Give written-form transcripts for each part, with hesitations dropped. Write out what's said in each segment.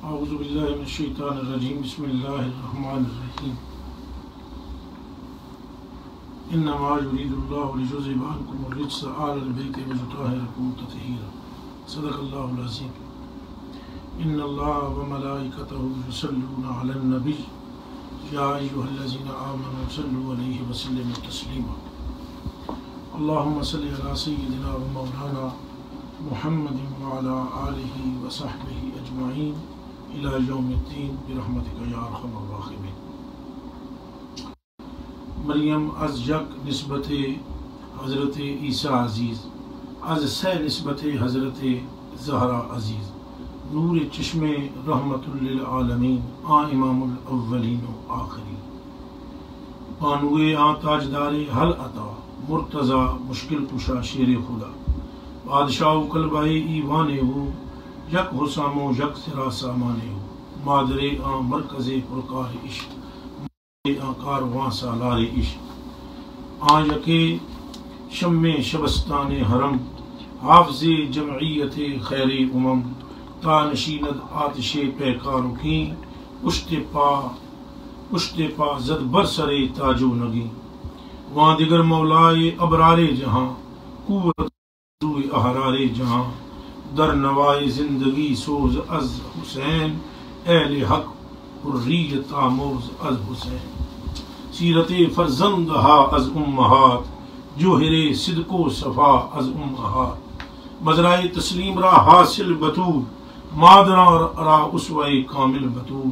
اعوذ باللہ من الشیطان الرجیم بسم اللہ الرحمن الرحیم انما یرید اللہ لیذہب عنکم الرجس اہل البیت ویطہرکم تطہیرا صدق اللہ العظیم ان اللہ وملائکتہ یصلون علی النبی یا ایھا الذین آمنوا صلوا علیہ وسلموا تسلیما اللہم صل علی سیدنا و مولانا محمد وعلی آلہ وصحبہ اجمعین الى یوم الدین برحمتک یا ارحم الراحمین۔ مریم از یک نسبت حضرت عیسیٰ عزیز، از سہ نسبت حضرت زہرا عزیز، نور چشم رحمت للعالمین امام الاولین و آخرین، بانوے تاجدار حل عطا مرتضی مشکل کشا شیر خدا، بادشاہ قلبائے ایوانے ہو یک حسام و یک سرا سامانے ہو، مادر مرکز پرکار عشق، کارواں سالار عشق، یکے شم شبستان حرم، حافظ جمعیت خیر امم، تا نشیند آتش پیکاروں کی پشت پا زد برسر تاج و نگی، وہاں دیگر مولائے ابرار جہاں، قوت روئے احرار جہاں، در نوائے زندگی سوز از حسین، اہل حق حریت آموز از حسین، سیرت فرزندہا از امہات، جوہر صدق و صفا از امہات، مزرعہ تسلیم را حاصل بطول، مادران را اسوہ کامل بطول،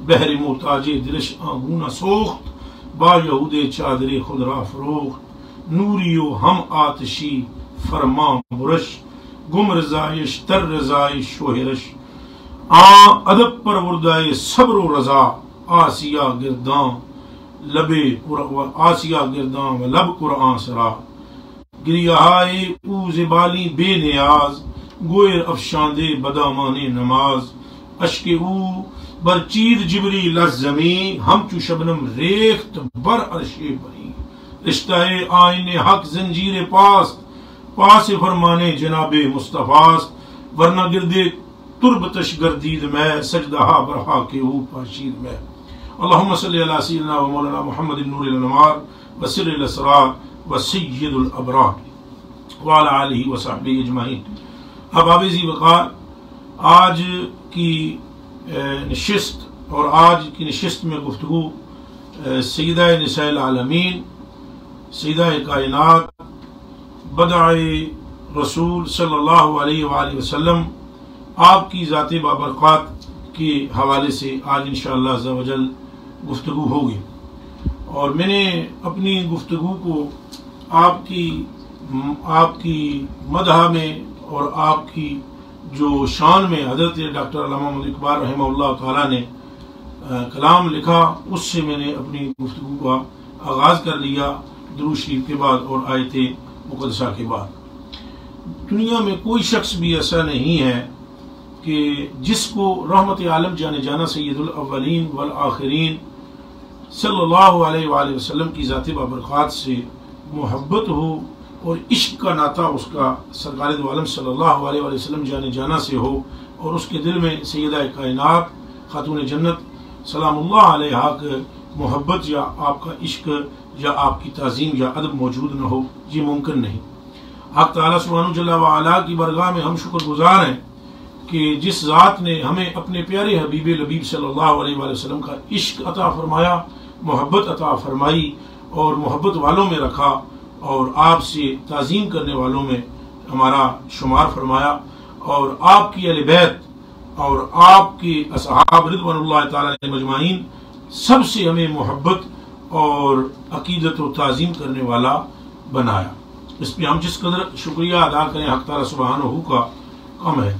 بحر محتاج دلش آنگونہ سوخت، با یہود چادر خود را فروخت، نوری و ہم آتشی فرما برش، گم رضائش تر رضائش شوہرش، ادب پروردائے صبر و رضا، آسیہ گردان و لب قرآن سرا، گریہائے او زبالی بے نیاز، گوئر افشاندے بدامان نماز، اشک او برچید جبریل از زمین، ہم چو شبنم ریخت بر عرش بری، رشتہ آئین حق زنجیر پاس فرمانے جناب مصطفیٰ، ورنہ گردے تربتش گردید میں، سجدہا برہا کے او پاشید میں۔ اللہم صلی علی سیدنا و مولانا محمد نور الانوار و سر الاسرار و سید الابرار وعلی آلہ و صحبہ اجمعین۔ احباب ذی وقار، آج کی نشست اور آج کی نشست میں گفتگو سیدہ نساء العالمین، سیدہ کائنات، بدع رسول صلی اللہ علیہ وآلہ وسلم، آپ کی ذات بابرکات کے حوالے سے آج انشاءاللہ عز و جل گفتگو ہوگی، اور میں نے اپنی گفتگو کو آپ کی مدح میں اور آپ کی جو شان میں حضرت ڈاکٹر علامہ محمد اقبال رحمہ اللہ تعالیٰ نے کلام لکھا، اس سے میں نے اپنی گفتگو کا آغاز کر لیا، درود شریف کے بعد اور آیت مقدسہ کے بعد۔ دنیا میں کوئی شخص بھی ایسا نہیں ہے کہ جس کو رحمت عالم جانے جانا سید الاولین والآخرین صلی اللہ علیہ وآلہ وسلم کی ذات بابرکات سے محبت ہو اور عشق کا ناطہ اس کا سرکار دو عالم صلی اللہ علیہ وآلہ وسلم جانے جانا سے ہو، اور اس کے دل میں سیدہ کائنات خاتون جنت سلام اللہ علیہا کے محبت یا آپ کا عشق یا آپ کی تعظیم یا ادب موجود نہ ہو، یہ ممکن نہیں۔ حق تعالیٰ سبحانہ جل وعلا کی برگاہ میں ہم شکر گزار ہیں کہ جس ذات نے ہمیں اپنے پیارے حبیب لبیب صلی اللہ علیہ وآلہ وسلم کا عشق عطا فرمایا، محبت عطا فرمائی، اور محبت والوں میں رکھا، اور آپ سے تعظیم کرنے والوں میں ہمارا شمار فرمایا، اور آپ کی اہل بیت اور آپ کے اصحاب رضوان اللہ تعالی مجمعین سب سے ہمیں محبت اور عقیدت و تعظیم کرنے والا بنایا۔ اس پہ ہم جس قدر شکریہ ادا کریں حق تعالی سبحانہ کا کم ہے۔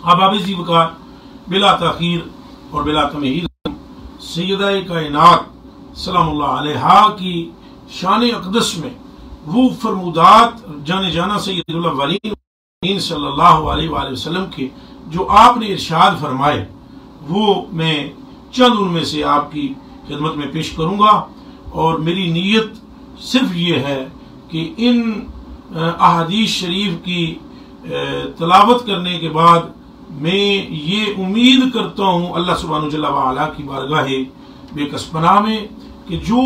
احباب ذی وقار، بلا تاخیر اور بلا تمہید سیدہ کائنات سلام اللہ علیہا کی شان اقدس میں وہ فرمودات جانے جانا سید الاولین صلی اللہ علیہ وآلہ وسلم کے جو آپ نے ارشاد فرمائے، وہ میں چند ان میں سے آپ کی خدمت میں پیش کروں گا، اور میری نیت صرف یہ ہے کہ ان احادیث شریف کی تلاوت کرنے کے بعد میں یہ امید کرتا ہوں اللہ سبحانہ جل وعلا کی بارگاہ بے کس پناہ میں کہ جو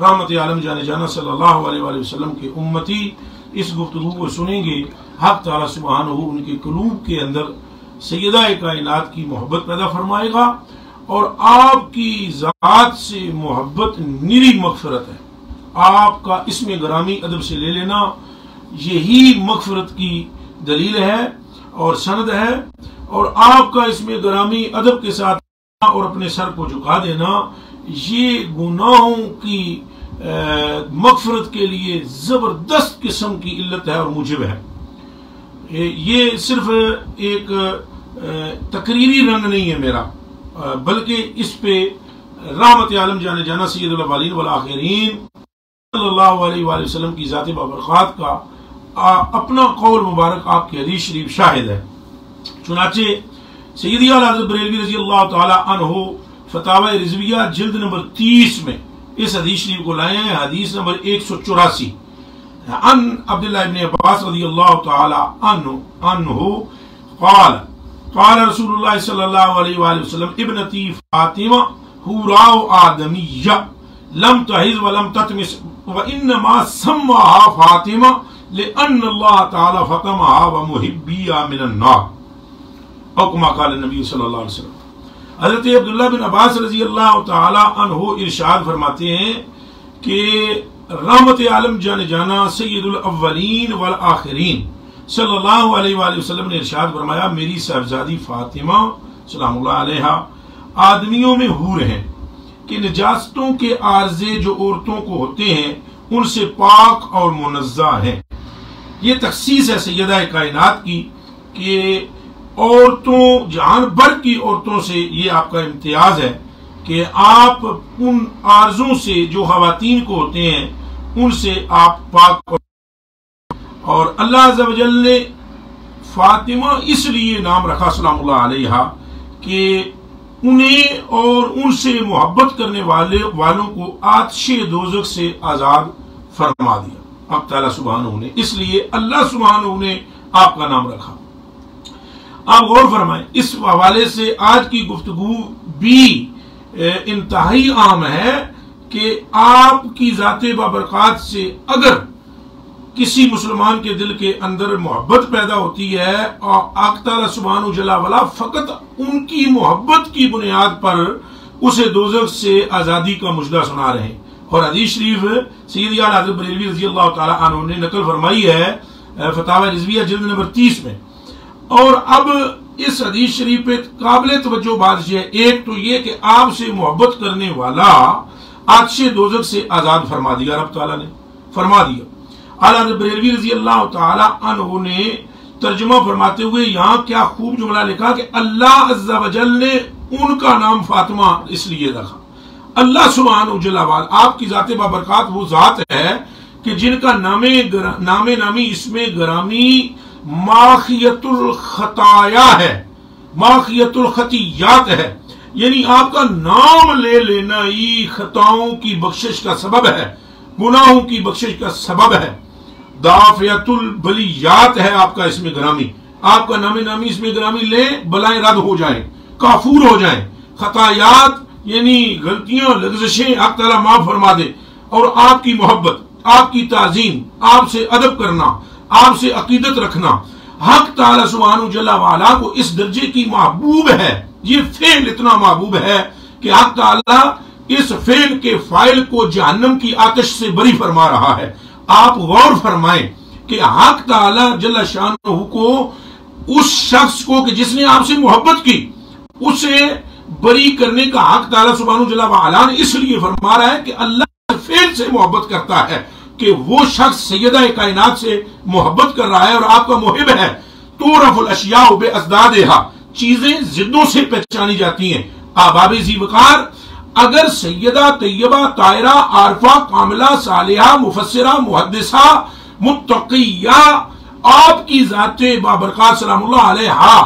رحمت عالم جانے جانا صلی اللہ علیہ وآلہ وسلم کے امتی اس گفتگو کو سنیں گے، حق تعالی سبحانہ ان کے قلوب کے اندر سیدہ کائنات کی محبت پیدا فرمائے گا، اور آپ کی ذات سے محبت نری مغفرت ہے۔ آپ کا اسم گرامی ادب سے لے لینا یہی مغفرت کی دلیل ہے اور سند ہے، اور آپ کا اسم گرامی ادب کے ساتھ اور اپنے سر کو جھکا دینا یہ گناہوں کی مغفرت کے لیے زبردست قسم کی علت ہے اور موجب ہے۔ یہ صرف ایک تقریری رنگ نہیں ہے میرا، بلکہ اس پہ رحمت عالم جانے جانا سید الاولین والآخرین صلی اللہ علیہ وآلہ وسلم کی ذات بابرکات کا اپنا قول مبارک آپ کی حدیث شریف شاہد ہے۔ چنانچہ سیدی اعلیٰ حضرت بریلوی رضی اللہ تعالی عنہ فتاوی رضویہ جلد نمبر 30 میں اس حدیث شریف کو لائے ہیں، حدیث نمبر 184 عن عبداللہ ابن عباس رضی اللہ تعالی عنہ قال قال رسول اللہ صلی اللہ علیہ وآلہ وسلم ابنتی فاطمہ حوراء آدمیہ لم تحز ولم تتمس وانما سماها فاطمہ لأن اللہ تعالی فتمها ومحبیہ من النار، او کما قال النبی صلی اللہ علیہ وسلم۔ حضرت عبداللہ بن عباس رضی اللہ تعالی عنہ ارشاد فرماتے ہیں کہ رحمت عالم جانے جانا سید الاولین والآخرین صلی اللہ علیہ وآلہ وسلم نے ارشاد فرمایا، میری صاحبزادی فاطمہ سلام اللہ علیہا آدمیوں میں حور ہیں کہ نجاستوں کے عارضے جو عورتوں کو ہوتے ہیں ان سے پاک اور منزہ ہیں۔ یہ تخصیص ہے سیدہ کائنات کی کہ عورتوں جہان بھر کی عورتوں سے یہ آپ کا امتیاز ہے کہ آپ ان عارضوں سے جو خواتین کو ہوتے ہیں ان سے آپ پاک، اور اللہ عز و جل نے فاطمہ اس لیے نام رکھا سلام اللہ علیہا کہ انہیں اور ان سے محبت کرنے والوں کو آتش دوزخ سے آزاد فرما دیا اب تعالیٰ سبحانہ نے، اس لیے اللہ سبحانہ نے آپ کا نام رکھا۔ آپ غور فرمائیں، اس حوالے سے آج کی گفتگو بھی انتہائی عام ہے کہ آپ کی ذات بابرکات سے اگر کسی مسلمان کے دل کے اندر محبت پیدا ہوتی ہے اور آقا تعالی سبحانہ جل وعلا فقط ان کی محبت کی بنیاد پر اسے دوزخ سے آزادی کا مژدہ سنا رہے ہیں۔ اور حدیث شریف سیدی اعلیٰ حضرت بریلوی رضی اللہ تعالی عنہ نے نقل فرمائی ہے فتاوی رضویہ جلد نمبر 30 میں۔ اور اب اس حدیث شریف پہ قابل توجہ بات یہ ہے، ایک تو یہ کہ آپ سے محبت کرنے والا آتش دوزخ سے آزاد فرما دیا، رب تعالیٰ نے فرما دیا۔ اعلیٰ حضرت بریلوی رضی اللہ تعالی عنہ نے ترجمہ فرماتے ہوئے یہاں کیا خوب جملہ لکھا کہ اللہ عز و جل نے ان کا نام فاطمہ اس لیے رکھا۔ اللہ سبحانہ جل وعلا آپ کی ذات بابرکات وہ ذات ہے کہ جن کا نام نامی اسم گرامی ماخیت الخطایا ہے، ماخیت الخطیات ہے، یعنی آپ کا نام لے لینا ہی خطاؤں کی بخشش کا سبب ہے، گناہوں کی بخشش کا سبب ہے۔ دافعت البلیات ہے آپ کا اسم گرامی، آپ کا نامی اسم گرامی لیں بلائیں رد ہو جائیں، کافور ہو جائیں، خطایات یعنی غلطیاں لغزشیں آپ تعالیٰ معاف فرما دے، اور آپ کی محبت، آپ کی تعظیم، آپ سے ادب کرنا، آپ سے عقیدت رکھنا حق تعالیٰ سبحانہ جل وعلا کو اس درجے کی محبوب ہے۔ یہ فعل اتنا محبوب ہے کہ حق تعالیٰ اس فعل کے فاعل کو جہنم کی آتش سے بری فرما رہا ہے۔ آپ غور فرمائیں کہ حق تعالیٰ جل شانہ کو اس شخص کو کہ جس نے آپ سے محبت کی اسے بری کرنے کا حق تعالیٰ سبحانہ جل وعلا نے اس لیے فرما رہا ہے کہ اللہ فعل سے محبت کرتا ہے کہ وہ شخص سیدہ کائنات سے محبت کر رہا ہے اور آپ کا محب ہے۔ تعرف الاشیاء باسدادہا، چیزیں ضدوں سے پہچانی جاتی ہیں۔ آباب ذی وقار، اگر سیدہ طیبہ طاہرہ عارفہ کاملہ صالحہ مفسرہ محدثہ متقیہ آپ کی ذات بابرکات سلام اللہ علیہا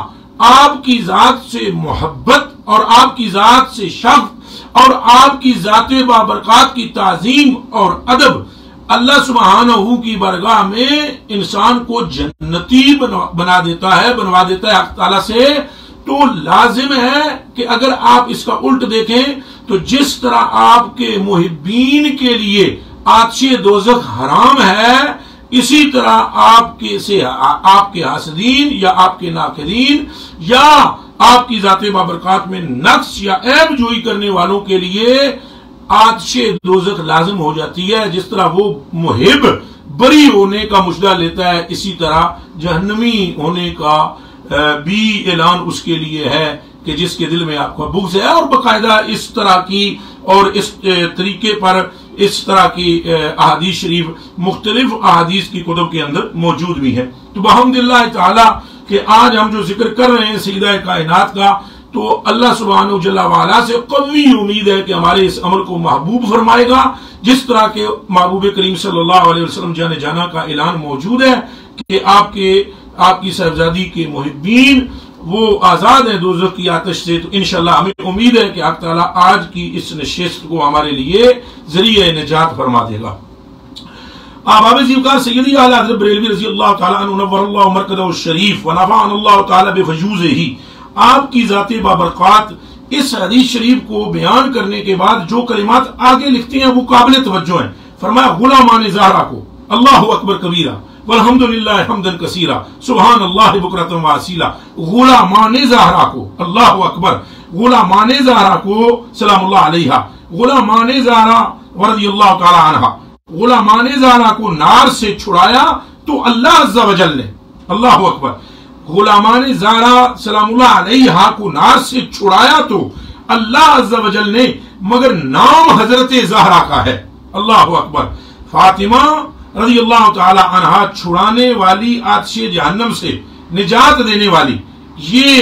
آپ کی ذات سے محبت اور آپ کی ذات سے شفق اور آپ کی ذات بابرکات کی تعظیم اور ادب اللہ سبحانہ کی بارگاہ میں انسان کو جنتی بنا دیتا ہے، بنوا دیتا ہے اللہ تعالیٰ سے، تو لازم ہے کہ اگر آپ اس کا الٹ دیکھیں تو جس طرح آپ کے محبین کے لیے آتش دوزخ حرام ہے، اسی طرح آپ کے حاسدین یا آپ کے ناقدین یا آپ کی ذات بابرکات میں نقص یا عیب جوئی کرنے والوں کے لیے آتش دوزخ لازم ہو جاتی ہے۔ جس طرح وہ محب بری ہونے کا مژدہ لیتا ہے، اسی طرح جہنمی ہونے کا بھی اعلان اس کے لیے ہے کہ جس کے دل میں آپ کا بغض ہے، اور باقاعدہ اس طرح کی اور اس طریقے پر اس طرح کی احادیث شریف مختلف احادیث کی کتب کے اندر موجود بھی ہیں۔ تو بحمداللہ تعالی کہ آج ہم جو ذکر کر رہے ہیں سیدہ کائنات کا، تو اللہ سبحانہ جل وعلا سے قوی امید ہے کہ ہمارے اس عمل کو محبوب فرمائے گا، جس طرح کے محبوب کریم صلی اللہ علیہ وسلم جانے جانا کا اعلان موجود ہے کہ آپ کی صاحبزادی کے محبین وہ آزاد ہیں دوزخ کی آتش سے۔ تو انشاءاللہ ہمیں امید ہے کہ اللہ تعالیٰ آج کی اس نشست کو ہمارے لیے ذریعہ نجات فرما دے گا۔ احباب زیوکار سیدی اعلیٰ حضرت بریلوی رضی اللہ تعالیٰ عنہ نور اللہ مرکزہ الشریف ونفعنا اللہ تعالیٰ بفیوضہ، آپ کی ذات بابرکات اس حدیث شریف کو بیان کرنے کے بعد جو کلمات آگے لکھتے ہیں وہ قابل توجہ ہیں۔ فرمایا غلامان زہرا کو اللہ اکبر کبیرہ والحمدللہ حمدا کثیرا سبحان اللہ بکرۃ و اصیلا، غلامان زہرا کو اللہ اکبر، غلامان زہرا کو سلام اللہ علیہا، غلامان زہرا رضی اللہ تعالی عنہا، غلامان زہرا کو نار سے چھڑایا تو اللہ عز و جل نے، اللہ اکبر، غلامان زہرا سلام اللہ علیہا کو نار سے چھڑایا تو اللہ عز و جل نے، مگر نام حضرت زہرا کا ہے، اللہ اکبر۔ فاطمہ رضی اللہ تعالی عنہا چھڑانے والی آتش جہنم سے نجات دینے والی، یہ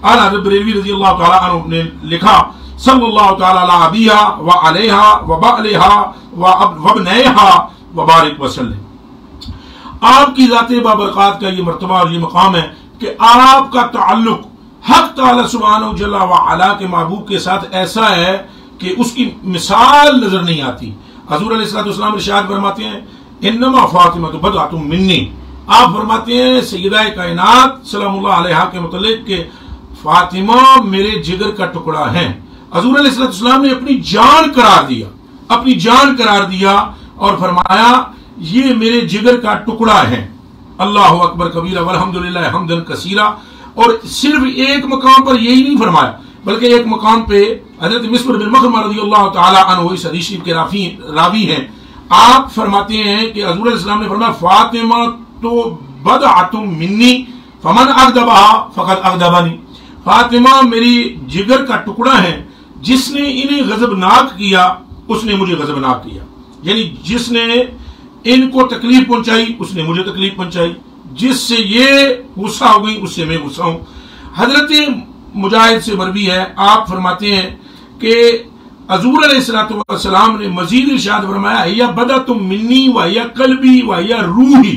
اعلیٰ حضرت بریلوی رضی اللہ تعالی عنہ نے لکھا صلی اللہ تعالی علی ابیہا و علیہا و بعلہا و ابنیہا و بارک وسلم۔ آپ کی ذات بابرکات کا یہ مرتبہ اور یہ مقام ہے کہ آپ کا تعلق حق تعالی سبحانہ جل وعلا کے محبوب کے ساتھ ایسا ہے کہ اس کی مثال نظر نہیں آتی۔ حضور علیہ السلام ارشاد فرماتے ہیں انما فاطمہ بضعۃ منی، آپ فرماتے ہیں سیدہ کائنات سلام اللہ علیہا کے متعلق کہ فاطمہ میرے جگر کا ٹکڑا ہے۔ حضور علیہ السلام نے اپنی جان قرار دیا اور فرمایا یہ میرے جگر کا ٹکڑا ہے، اللہ اکبر کبیرہ والحمدللہ حمدا کثیرا۔ اور صرف ایک مقام پر یہی نہیں فرمایا بلکہ ایک مقام پہ حضرت مسبر بن مخرمہ رضی اللہ تعالی عنہ اس حدیث کے راوی ہیں، آپ فرماتے ہیں کہ حضور علیہ السلام نے فرمایا فاطمہ تو بضعۃ منی فمن اغضبها فقد اغضبنی، فاطمہ میری جگر کا ٹکڑا ہے، جس نے انہیں غضبناک کیا اس نے مجھے غضبناک کیا، یعنی جس نے ان کو تکلیف پہنچائی اس نے مجھے تکلیف پہنچائی، جس سے یہ غصہ ہو گئی اس سے میں غصہ ہوں۔ حضرت مجاہد سے مروی ہے، آپ فرماتے ہیں کہ حضور علیہ السلام نے مزید ارشاد فرمایا یا بضعۃ منی و یا قلبی و یا روحی،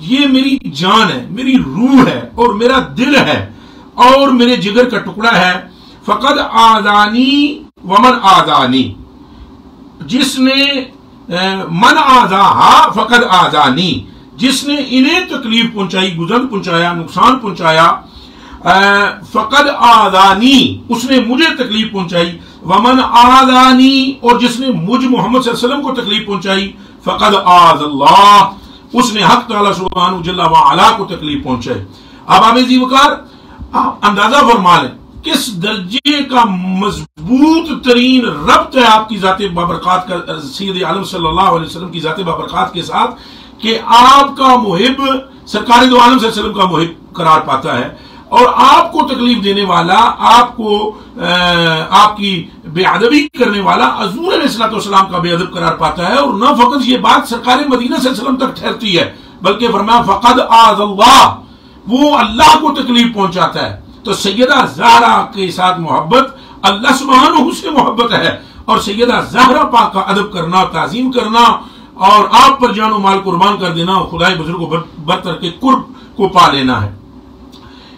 یہ میری جان ہے، میری روح ہے اور میرا دل ہے اور میرے جگر کا ٹکڑا ہے۔ فقد آذانی ومن آذانی، جس نے من آذاہا فقد آذانی، جس نے انہیں تکلیف پہنچائی، گزر پہنچایا، نقصان پہنچایا، فقد آذانی اس نے مجھے تکلیف پہنچائی، ومن آذانی اور جس نے مجھ محمد صلی اللہ علیہ وسلم کو تکلیف پہنچائی، فقد آذ اللہ اس نے حق تعالی سبحانہ جل وعلا کو تکلیف پہنچائی۔ اب آپ زیوکار آپ اندازہ فرما لیں کس درجے کا مضبوط ترین ربط ہے آپ کی ذات بابرکات کا سید عالم صلی اللہ علیہ وسلم کی ذات بابرکات کے ساتھ کہ آپ کا محب سرکار دو عالم صلی اللہ علیہ وسلم کا محب قرار پاتا ہے، اور آپ کو تکلیف دینے والا، آپ کو آپ کی بے ادبی کرنے والا حضور علیہ السلام کا بے ادب قرار پاتا ہے۔ اور نہ فقط یہ بات سرکار مدینہ صلی اللہ علیہ وسلم تک ٹھہرتی ہے بلکہ فرمایا فقد آذ اللہ، وہ اللہ کو تکلیف پہنچاتا ہے۔ تو سیدہ زہرا کے ساتھ محبت اللہ سبحانہ سے محبت ہے، اور سیدہ زہرا پاک کا ادب کرنا، تعظیم کرنا اور آپ پر جان و مال قربان کر دینا خدائے بزرگ کو برتر کے قرب کو پا لینا ہے۔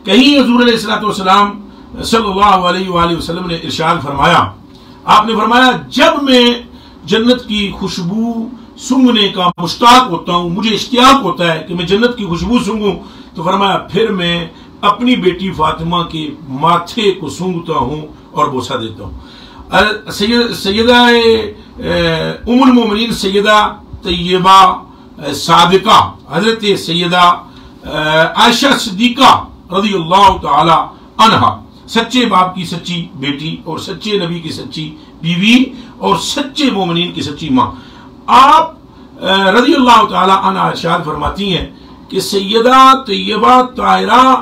کہیں حضور علیہ السلام صلی اللہ علیہ وآلہ وسلم نے ارشاد فرمایا، آپ نے فرمایا جب میں جنت کی خوشبو سونگنے کا مشتاق ہوتا ہوں، مجھے اشتیاق ہوتا ہے کہ میں جنت کی خوشبو سونگوں، تو فرمایا پھر میں اپنی بیٹی فاطمہ کے ماتھے کو سونگتا ہوں اور بوسہ دیتا ہوں۔ سیدہ ام المومنین سیدہ طیبہ صادقہ حضرت سیدہ عائشہ صدیقہ رضی اللہ تعالی عنہا، سچے باپ کی سچی بیٹی اور سچے نبی کی سچی بیوی اور سچے مومنین کی سچی ماں، آپ رضی اللہ تعالی عنہ ارشاد فرماتی ہیں کہ سیدہ طیبہ طاہرہ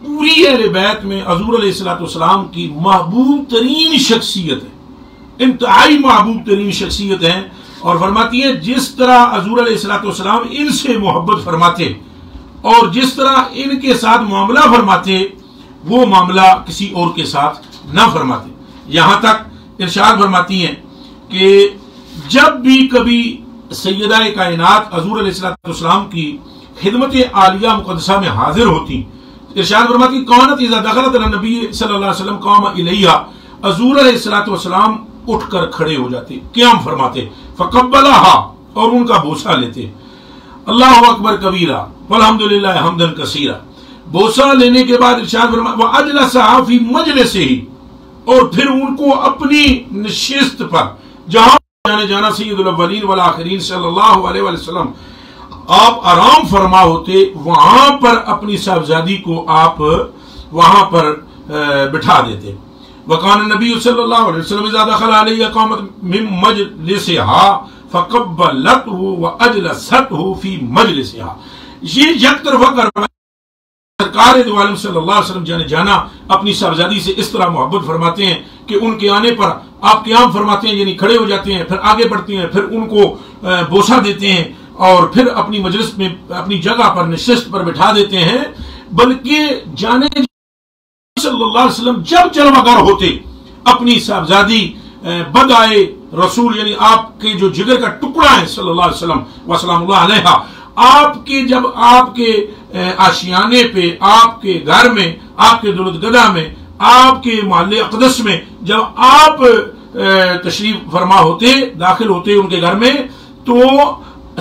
پوری اہل بیت میں حضور علیہ السلام کی محبوب ترین شخصیت ہے، انتہائی محبوب ترین شخصیت ہے، اور فرماتی ہیں جس طرح حضور علیہ السلام ان سے محبت فرماتے اور جس طرح ان کے ساتھ معاملہ فرماتے وہ معاملہ کسی اور کے ساتھ نہ فرماتے۔ یہاں تک ارشاد فرماتی ہیں کہ جب بھی کبھی سیدہ کائنات حضور علیہ السلام کی خدمت عالیہ مقدسہ میں حاضر ہوتی، ارشاد فرماتی کانت اذا دخلت النبی صلی اللہ علیہ وسلم قام الیہا، حضور علیہ السلام اٹھ کر کھڑے ہو جاتے، قیام فرماتے، فقبلہا، اور ان کا بوسہ لیتے، اللہ اکبر کبیرہ والحمدللہ حمدا کثیرا، بوسہ لینے کے بعد ارشاد فرمایا وَأَجْلَسَهَا فِي مَجْلِسِهِ، اور پھر ان کو اپنی نشست پر، جہاں جانا سید الاولین والآخرین صلی اللہ علیہ وسلم آپ آرام فرما ہوتے، وہاں پر اپنی صاحبزادی کو آپ وہاں پر بٹھا دیتے۔ وَقَانَ النَّبِيُّ صلی اللہ علیہ وسلم اذا دخل علیہ قامت من مجلسها فقبلته وَأَجْلَسَتْهُ فِي مجلسها، یہ یک طرفہ کروایا۔ سرکار دو عالم صلی اللہ علیہ وسلم جانا اپنی صاحبزادی سے اس طرح محبت فرماتے ہیں کہ ان کے آنے پر آپ قیام فرماتے ہیں، یعنی کھڑے ہو جاتے ہیں، پھر آگے بڑھتے ہیں، پھر ان کو بوسہ دیتے ہیں اور پھر اپنی مجلس میں اپنی جگہ پر نشست پر بٹھا دیتے ہیں۔ بلکہ جانے صلی اللہ علیہ وسلم جب جلوہ گر ہوتے، اپنی صاحبزادی بدائے رسول یعنی آپ کے جو جگر کا ٹکڑا ہے صلی اللہ علیہ وسلم وسلام اللہ علیہ، آپ کے جب آپ کے آشیانے پہ، آپ کے گھر میں، آپ کے دولتگدہ میں، آپ کے محل اقدس میں جب آپ تشریف فرما ہوتے، داخل ہوتے ان کے گھر میں، تو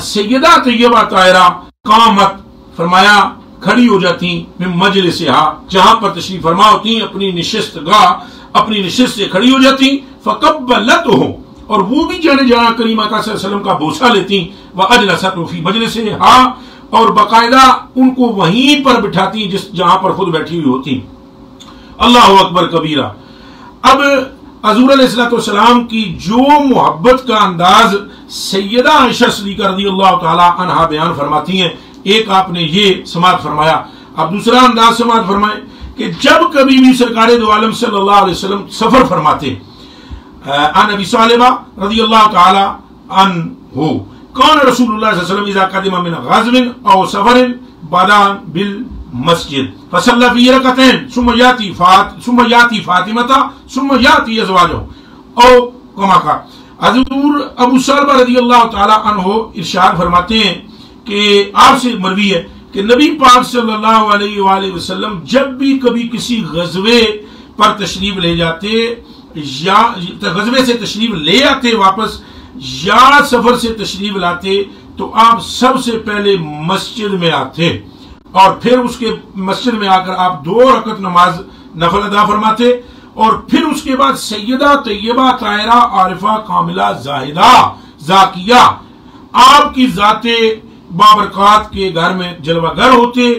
سیدہ طیبہ طاہرہ قامت فرمایا کھڑی ہو جاتی من مجلسہا، جہاں پر تشریف فرما ہوتی اپنی نشست گاہ، اپنی نشست سے کھڑی ہو جاتی، فقبلتہ، اور وہ بھی جانا کریمہ کا صلی اللہ علیہ وسلم کا بوسہ لیتی، وَأَجْلَسَتْهُ فِي مَجْلِسِهَا، اور باقاعدہ ان کو وہیں پر بٹھاتی جہاں پر خود بیٹھی ہوئی ہوتی۔ اللہ اکبر کبیرہ۔ اب حضور علیہ السلام کی جو محبت کا انداز سیدہ عائشہ صدیقہ رضی اللہ تعالی عنہا بیان فرماتی ہیں، ایک آپ نے یہ سماعت فرمایا، اب دوسرا انداز سماعت فرمائیں کہ جب کبھی بھی سرکار دو عالم صلی اللہ علیہ وسلم سفر فرماتے، عن ابی ثعلبہ رضی اللہ تعالی عنہ کان رسول اللہ صلی اللہ علیہ وسلم اذا قدم من غزو او سفر بدا بالمسجد فصلی فی رکعتین ثم یاتی فاطمہ ثم یاتی ازواجہ، او کما کا حضور ابو ثعلبہ رضی اللہ تعالی عنہ ارشاد فرماتے ہیں کہ آپ سے مروی ہے کہ نبی پاک صلی اللہ علیہ وآلہ وسلم جب بھی کبھی کسی غزوے پر تشریف لے جاتے یا غزوے سے تشریف لے آتے واپس یا سفر سے تشریف لاتے، تو آپ سب سے پہلے مسجد میں آتے اور پھر اس کے مسجد میں آ کر آپ 2 رکعت نماز نفل ادا فرماتے، اور پھر اس کے بعد سیدہ طیبہ طاہرہ عارفہ کاملہ زاہدہ زاکیہ آپ کی ذات بابرکات کے گھر میں جلوہ گر ہوتے،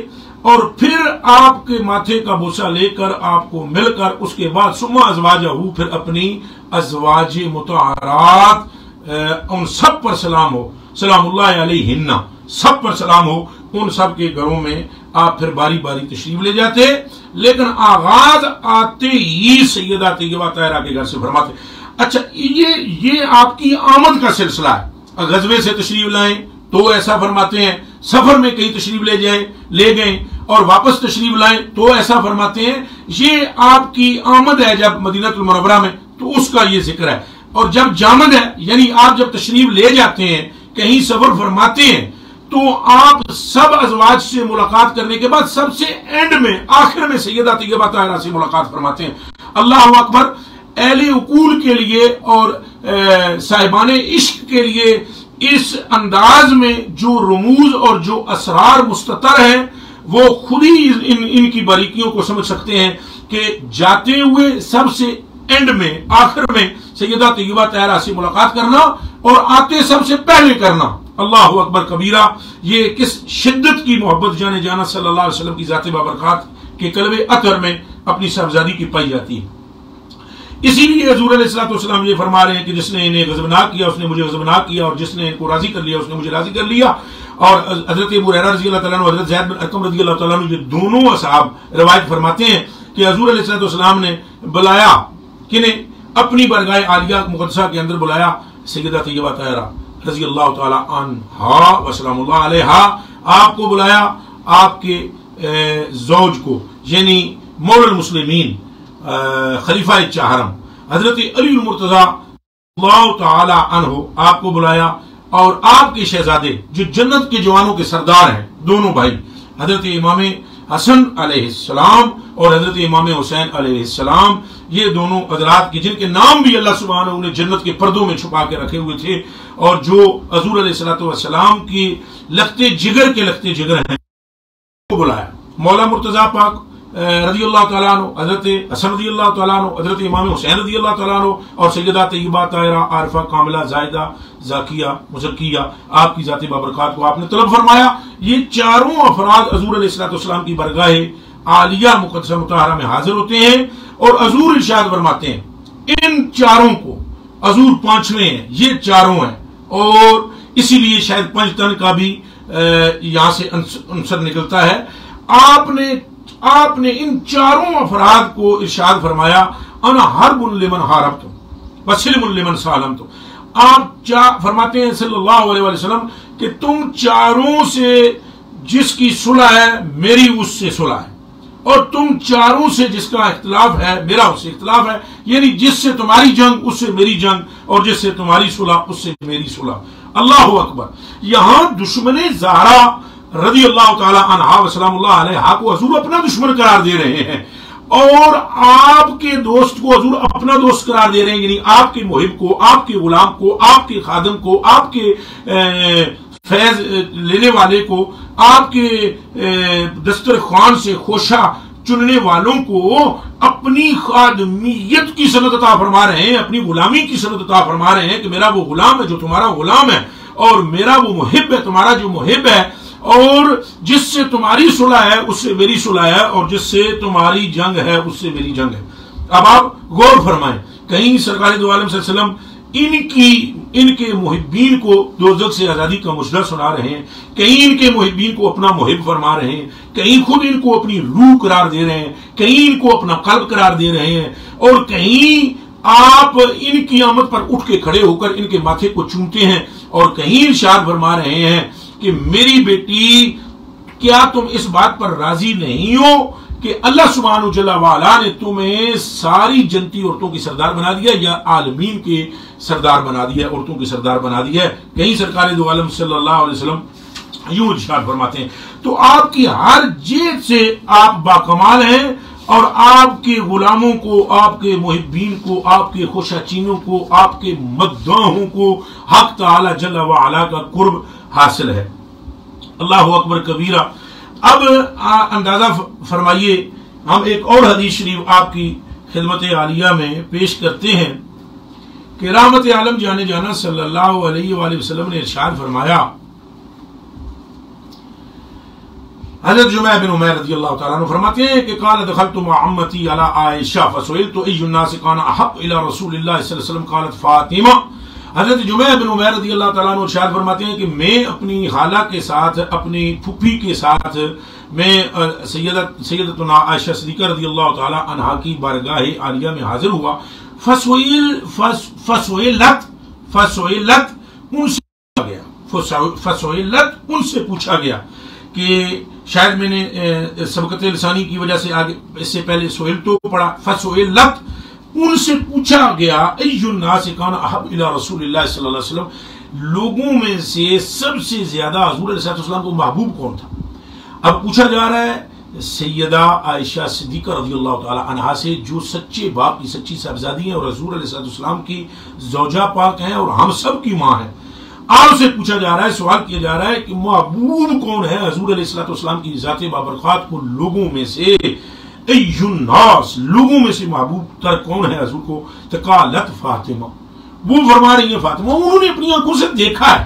اور پھر آپ کے ماتھے کا بوسہ لے کر آپ کو مل کر اس کے بعد ثم ازواجہ، پھر اپنی ازواج مطہرات ان سب پر سلام ہو، سلام اللہ علیہن، سب پر سلام ہو، ان سب کے گھروں میں آپ پھر باری باری تشریف لے جاتے، لیکن آغاز آتے ہی سیدہ طیبہ طاہرہ کے گھر سے فرماتے۔ اچھا، یہ آپ کی آمد کا سلسلہ ہے، غزوے سے تشریف لائیں تو ایسا فرماتے ہیں، سفر میں کہیں تشریف لے گئے اور واپس تشریف لائیں تو ایسا فرماتے ہیں۔ یہ آپ کی آمد ہے جب مدینہ المنورہ میں تو اس کا یہ ذکر ہے، اور جب جامد ہے یعنی آپ جب تشریف لے جاتے ہیں کہیں سفر فرماتے ہیں تو آپ سب ازواج سے ملاقات کرنے کے بعد سب سے اینڈ میں آخر میں سیدہ طیبہ طاہرہ سے ملاقات فرماتے ہیں۔ اللہ اکبر۔ اہل عقول کے لیے اور صاحبان عشق کے لیے اس انداز میں جو رموز اور جو اسرار مستتر ہیں وہ خود ہی ان کی باریکیوں کو سمجھ سکتے ہیں کہ جاتے ہوئے سب سے اینڈ میں آخر میں سیدہ طیبہ طاہرہ سے ملاقات کرنا اور آتے سب سے پہلے کرنا، اللہ اکبر کبیرہ، یہ کس شدت کی محبت جانے جانا صلی اللہ علیہ وسلم کی ذات بابرکات کے قلب اطہر میں اپنی صاحبزادی کی پائی جاتی ہے۔ اسی لیے حضور علیہ الصلوۃ والسلام یہ فرما رہے ہیں کہ جس نے انہیں غضبناک کیا اس نے مجھے غضبناک کیا، اور جس نے ان کو راضی کر لیا اس نے مجھے راضی کر لیا۔ اور حضرت ابو ہریرہ رضی اللہ تعالیٰ عنہ، حضرت زید بن ارقم رضی اللہ تعالیٰ عنہ، یہ دونوں اصحاب روایت فرماتے ہیں کہ حضور علیہ الصلوۃ والسلام نے بلایا، کنہیں؟ اپنی بارگاہ عالیہ مقدسہ کے اندر بلایا سیدہ طیبہ طاہرہ رضی اللہ تعالیٰ عنہا وسلام اللہ علیہا، آپ کو بلایا، آپ کے زوج کو، یعنی مولا المسلمین خلیفہ چہارم حضرت علی المرتضیٰ اللہ تعالی عنہ آپ کو بلایا، اور آپ کے شہزادے جو جنت کے جوانوں کے سردار ہیں، دونوں بھائی حضرت امام حسن علیہ السلام اور حضرت امام حسین علیہ السلام، یہ دونوں حضرات کی جن کے نام بھی اللہ سبحانہ نے جنت کے پردوں میں چھپا کے رکھے ہوئے تھے، اور جو حضور علیہ الصلوۃ والسلام کی لختے جگر کے لختے جگر ہیں، کو بلایا۔ مولا مرتضیٰ پاک رضی اللہ تعالیٰ عنہ، حضرت حسن رضی اللہ تعالیٰ عنہ، حضرت امام حسین رضی اللہ تعالیٰ عنہ، اور سیدہ طیبہ طاہرہ عارفہ کاملہ زاہدہ زاکیہ مزکیہ آپ کی ذات بابرکات کو آپ نے طلب فرمایا۔ یہ چاروں افراد حضور علیہ الصلوۃ والسلام کی برگاہ عالیہ مقدسہ مطہرہ میں حاضر ہوتے ہیں، اور حضور ارشاد فرماتے ہیں ان چاروں کو، حضور پانچویں ہیں، یہ چاروں ہیں، اور اسی لیے شاید پنج تن کا بھی یہاں سے عنصر نکلتا ہے۔ آپ نے ان چاروں افراد کو ارشاد فرمایا انا حرب لمن حاربتم وسلم لمن سالمتم۔ آپ فرماتے ہیں صلی اللہ علیہ وسلم کہ تم چاروں سے جس کی صلح ہے میری اس سے صلح ہے، اور تم چاروں سے جس کا اختلاف ہے میرا اس سے اختلاف ہے، یعنی جس سے تمہاری جنگ اس سے میری جنگ، اور جس سے تمہاری صلح اس سے میری صلح۔ اللہ اکبر۔ یہاں دشمن زہرا رضی اللہ تعالی عنہا وسلام اللہ علیہا کو حضور اپنا دشمن قرار دے رہے ہیں، اور آپ کے دوست کو حضور اپنا دوست قرار دے رہے ہیں، یعنی آپ کے محب کو، آپ کے غلام کو، آپ کے خادم کو، آپ کے فیض لینے والے کو، آپ کے دسترخوان سے خوشہ چننے والوں کو اپنی خادمیت کی سند عطا فرما رہے ہیں، اپنی غلامی کی سند عطا فرما رہے ہیں کہ میرا وہ غلام ہے جو تمہارا غلام ہے، اور میرا وہ محب ہے تمہارا جو محب ہے، اور جس سے تمہاری صلح ہے اس سے میری صلح ہے، اور جس سے تمہاری جنگ ہے اس سے میری جنگ ہے۔ اب آپ غور فرمائیں، کہیں سرکار دو عالم صلی اللہ علیہ وسلم ان کے محبین کو دوزخ سے آزادی کا مشرہ سنا رہے ہیں، کہیں ان کے محبین کو اپنا محب فرما رہے ہیں، کہیں خود ان کو اپنی روح قرار دے رہے ہیں، کہیں ان کو اپنا قلب قرار دے رہے ہیں، اور کہیں آپ ان کی آمد پر اٹھ کے کھڑے ہو کر ان کے ماتھے کو چومتے ہیں، اور کہیں ارشاد فرما رہے ہیں کہ میری بیٹی کیا تم اس بات پر راضی نہیں ہو کہ اللہ سبحانہ جل وعلا نے تمہیں ساری جنتی عورتوں کی سردار بنا دیا، یا عالمین کے سردار بنا دیا، عورتوں کی سردار بنا دیا ہے؟ کہیں سرکار دو عالم صلی اللہ علیہ وسلم یوں ارشاد فرماتے ہیں۔ تو آپ کی ہر جیت سے آپ باکمال ہیں، اور آپ کے غلاموں کو، آپ کے محبین کو، آپ کے خوشاچینوں کو، آپ کے مداحوں کو حق تعالی جل وعلا کا قرب حاصل ہے۔ اللہ اکبر کبیرہ۔ اب اندازہ فرمائیے، ہم ایک اور حدیث شریف آپ کی خدمت عالیہ میں پیش کرتے ہیں کہ رحمت عالم جانے جانا صلی اللہ علیہ وآلہ وسلم نے ارشاد فرمایا، حضرت جمع بن عمیر رضی اللہ تعالیٰ عنہ فرماتے ہیں کہ قال دخلت مع عمتی علی عائشہ فسئلت ای الناس کان احب الی رسول اللہ صلی اللہ علیہ وسلم قالت فاطمہ۔ حضرت جمع بن عمیر رضی اللہ تعالیٰ عنہ ارشاد فرماتے ہیں کہ میں اپنی خالہ کے ساتھ، اپنی پھپھی کے ساتھ، میں سیدتنا عائشہ صدیقہ رضی اللہ تعالیٰ عنہا کی بارگاہ عالیہ میں حاضر ہوا۔ فسئلت ان سے پوچھا گیا کہ شاید میں نے سبقت لسانی کی وجہ سے آگے اس سے پہلے سئل تو پڑھا، فسئلت ان سے پوچھا گیا ای الناس کان احب الی رسول اللہ صلی اللہ علیہ وسلم، لوگوں میں سے سب سے زیادہ حضور علیہ السلام کو محبوب کون تھا؟ اب پوچھا جا رہا ہے سیدہ عائشہ صدیقہ رضی اللہ تعالی عنہا سے، جو سچے باپ کی سچی صاحبزادی ہیں اور حضور علیہ السلام کی زوجہ پاک ہیں اور ہم سب کی ماں ہیں، آپ سے پوچھا جا رہا ہے، سوال کیا جا رہا ہے کہ محبوب کون ہے حضور علیہ السلام کی ذات بابرکات کو لوگوں میں سے، ای الناس، لوگوں میں سے محبوب تر کون ہے حضور کو؟ تقالت فاطمہ، وہ فرما رہی ہیں فاطمہ، انہوں نے اپنی آنکھوں سے دیکھا ہے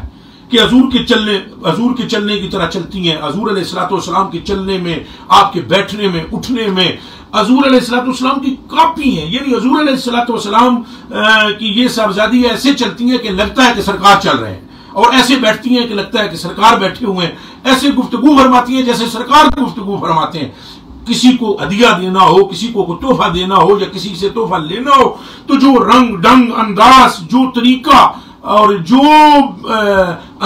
کہ حضور کے چلنے کی طرح چلتی ہیں، حضور علیہ السلام کے چلنے میں، آپ کے بیٹھنے میں، اٹھنے میں حضور علیہ السلام کی کاپی ہیں، یعنی حضور علیہ السلام کی یہ صاحبزادی ایسے چلتی ہیں کہ لگتا ہے کہ سرکار چل رہے ہیں، اور ایسے بیٹھتی ہیں کہ لگتا ہے کہ سرکار بیٹھے ہوئے ہیں، ایسے گفتگو فرماتی ہیں جیسے سرکار گفتگو فرماتے ہیں۔ کسی کو ہدیہ دینا ہو، کسی کو تحفہ دینا ہو، یا کسی سے تحفہ لینا ہو، تو جو رنگ ڈنگ انداز، جو طریقہ اور جو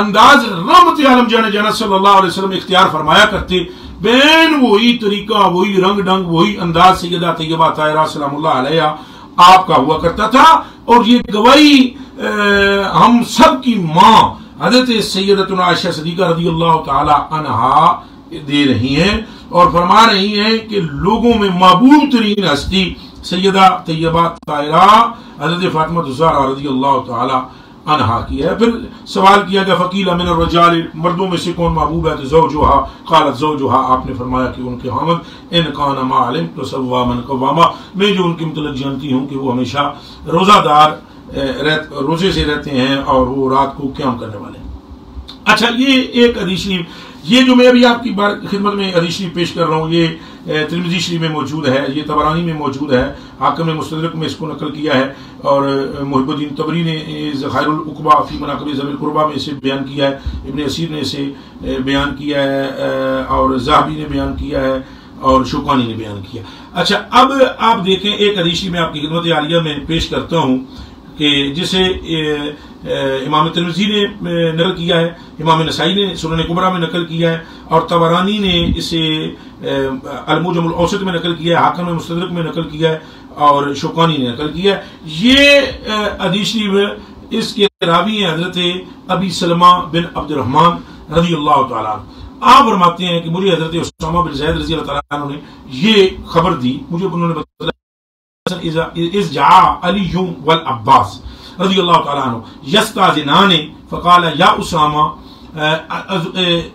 انداز رحمت عالم جانا صلی اللہ علیہ وسلم اختیار فرمایا کرتے، بین وہی طریقہ، وہی رنگ ڈنگ، وہی انداز سیدہ طیبہ طاہرہ سلام اللہ علیہ آپ کا ہوا کرتا تھا۔ اور یہ گواہی ہم سب کی ماں حضرت سیدتنا عائشہ صدیقہ رضی اللہ تعالی عنہا دے رہی ہیں، اور فرما رہی ہیں کہ لوگوں میں محبوب ترین ہستی سیدہ طیبہ طاہرہ حضرت فاطمہ الزہرا رضی اللہ تعالی عنہا کی ہے۔ پھر سوال کیا گیا فقیل من الرجال، مردوں میں سے کون محبوب ہے؟ تو زوجہا، قالت زوجہا، آپ نے فرمایا کہ ان کے حامد، ان کان ما علمت صواما قواما، میں جو ان کے متعلق جانتی ہوں کہ وہ ہمیشہ روزہ دار روزے سے رہتے ہیں اور وہ رات کو قیام کرنے والے ہیں۔ اچھا، یہ ایک حدیث شریف، یہ جو میں ابھی آپ کی خدمت میں حدیث شریف پیش کر رہا ہوں، یہ ترمذی شریف میں موجود ہے، یہ طبرانی میں موجود ہے، حاکم نے مستدرک میں اس کو نقل کیا ہے، اور محب الدین طبری نے ذخائر العقبہ فی مناقب ذوی القربہ میں اسے بیان کیا ہے، ابن اسیر نے اسے بیان کیا ہے، اور ذہبی نے بیان کیا ہے، اور شوکانی نے بیان کیا۔ اچھا، اب آپ دیکھیں ایک حدیث میں آپ کی خدمت عالیہ میں پیش کرتا ہوں کہ جسے امام ترمذی نے نقل کیا ہے، امام نسائی نے سنن کبریٰ میں نقل کیا ہے، اور طبرانی نے اسے المعجم الاوسط میں نقل کیا ہے، حاکم مستدرک میں نقل کیا ہے، اور شوکانی نے نقل کیا ہے۔ یہ حدیث شریف، اس کے راوی ہیں حضرت ابی سلمہ بن عبد الرحمن رضی اللہ تعالیٰ عنہ۔ آپ فرماتے ہیں کہ مجھے حضرت اسامہ بن زید رضی اللہ تعالیٰ عنہ نے یہ خبر دی، مجھے انہوں نے بتایا اذ جاء علی والعباس رضی اللہ تعالیٰ عنہ یستاذنان فقال یا اسامہ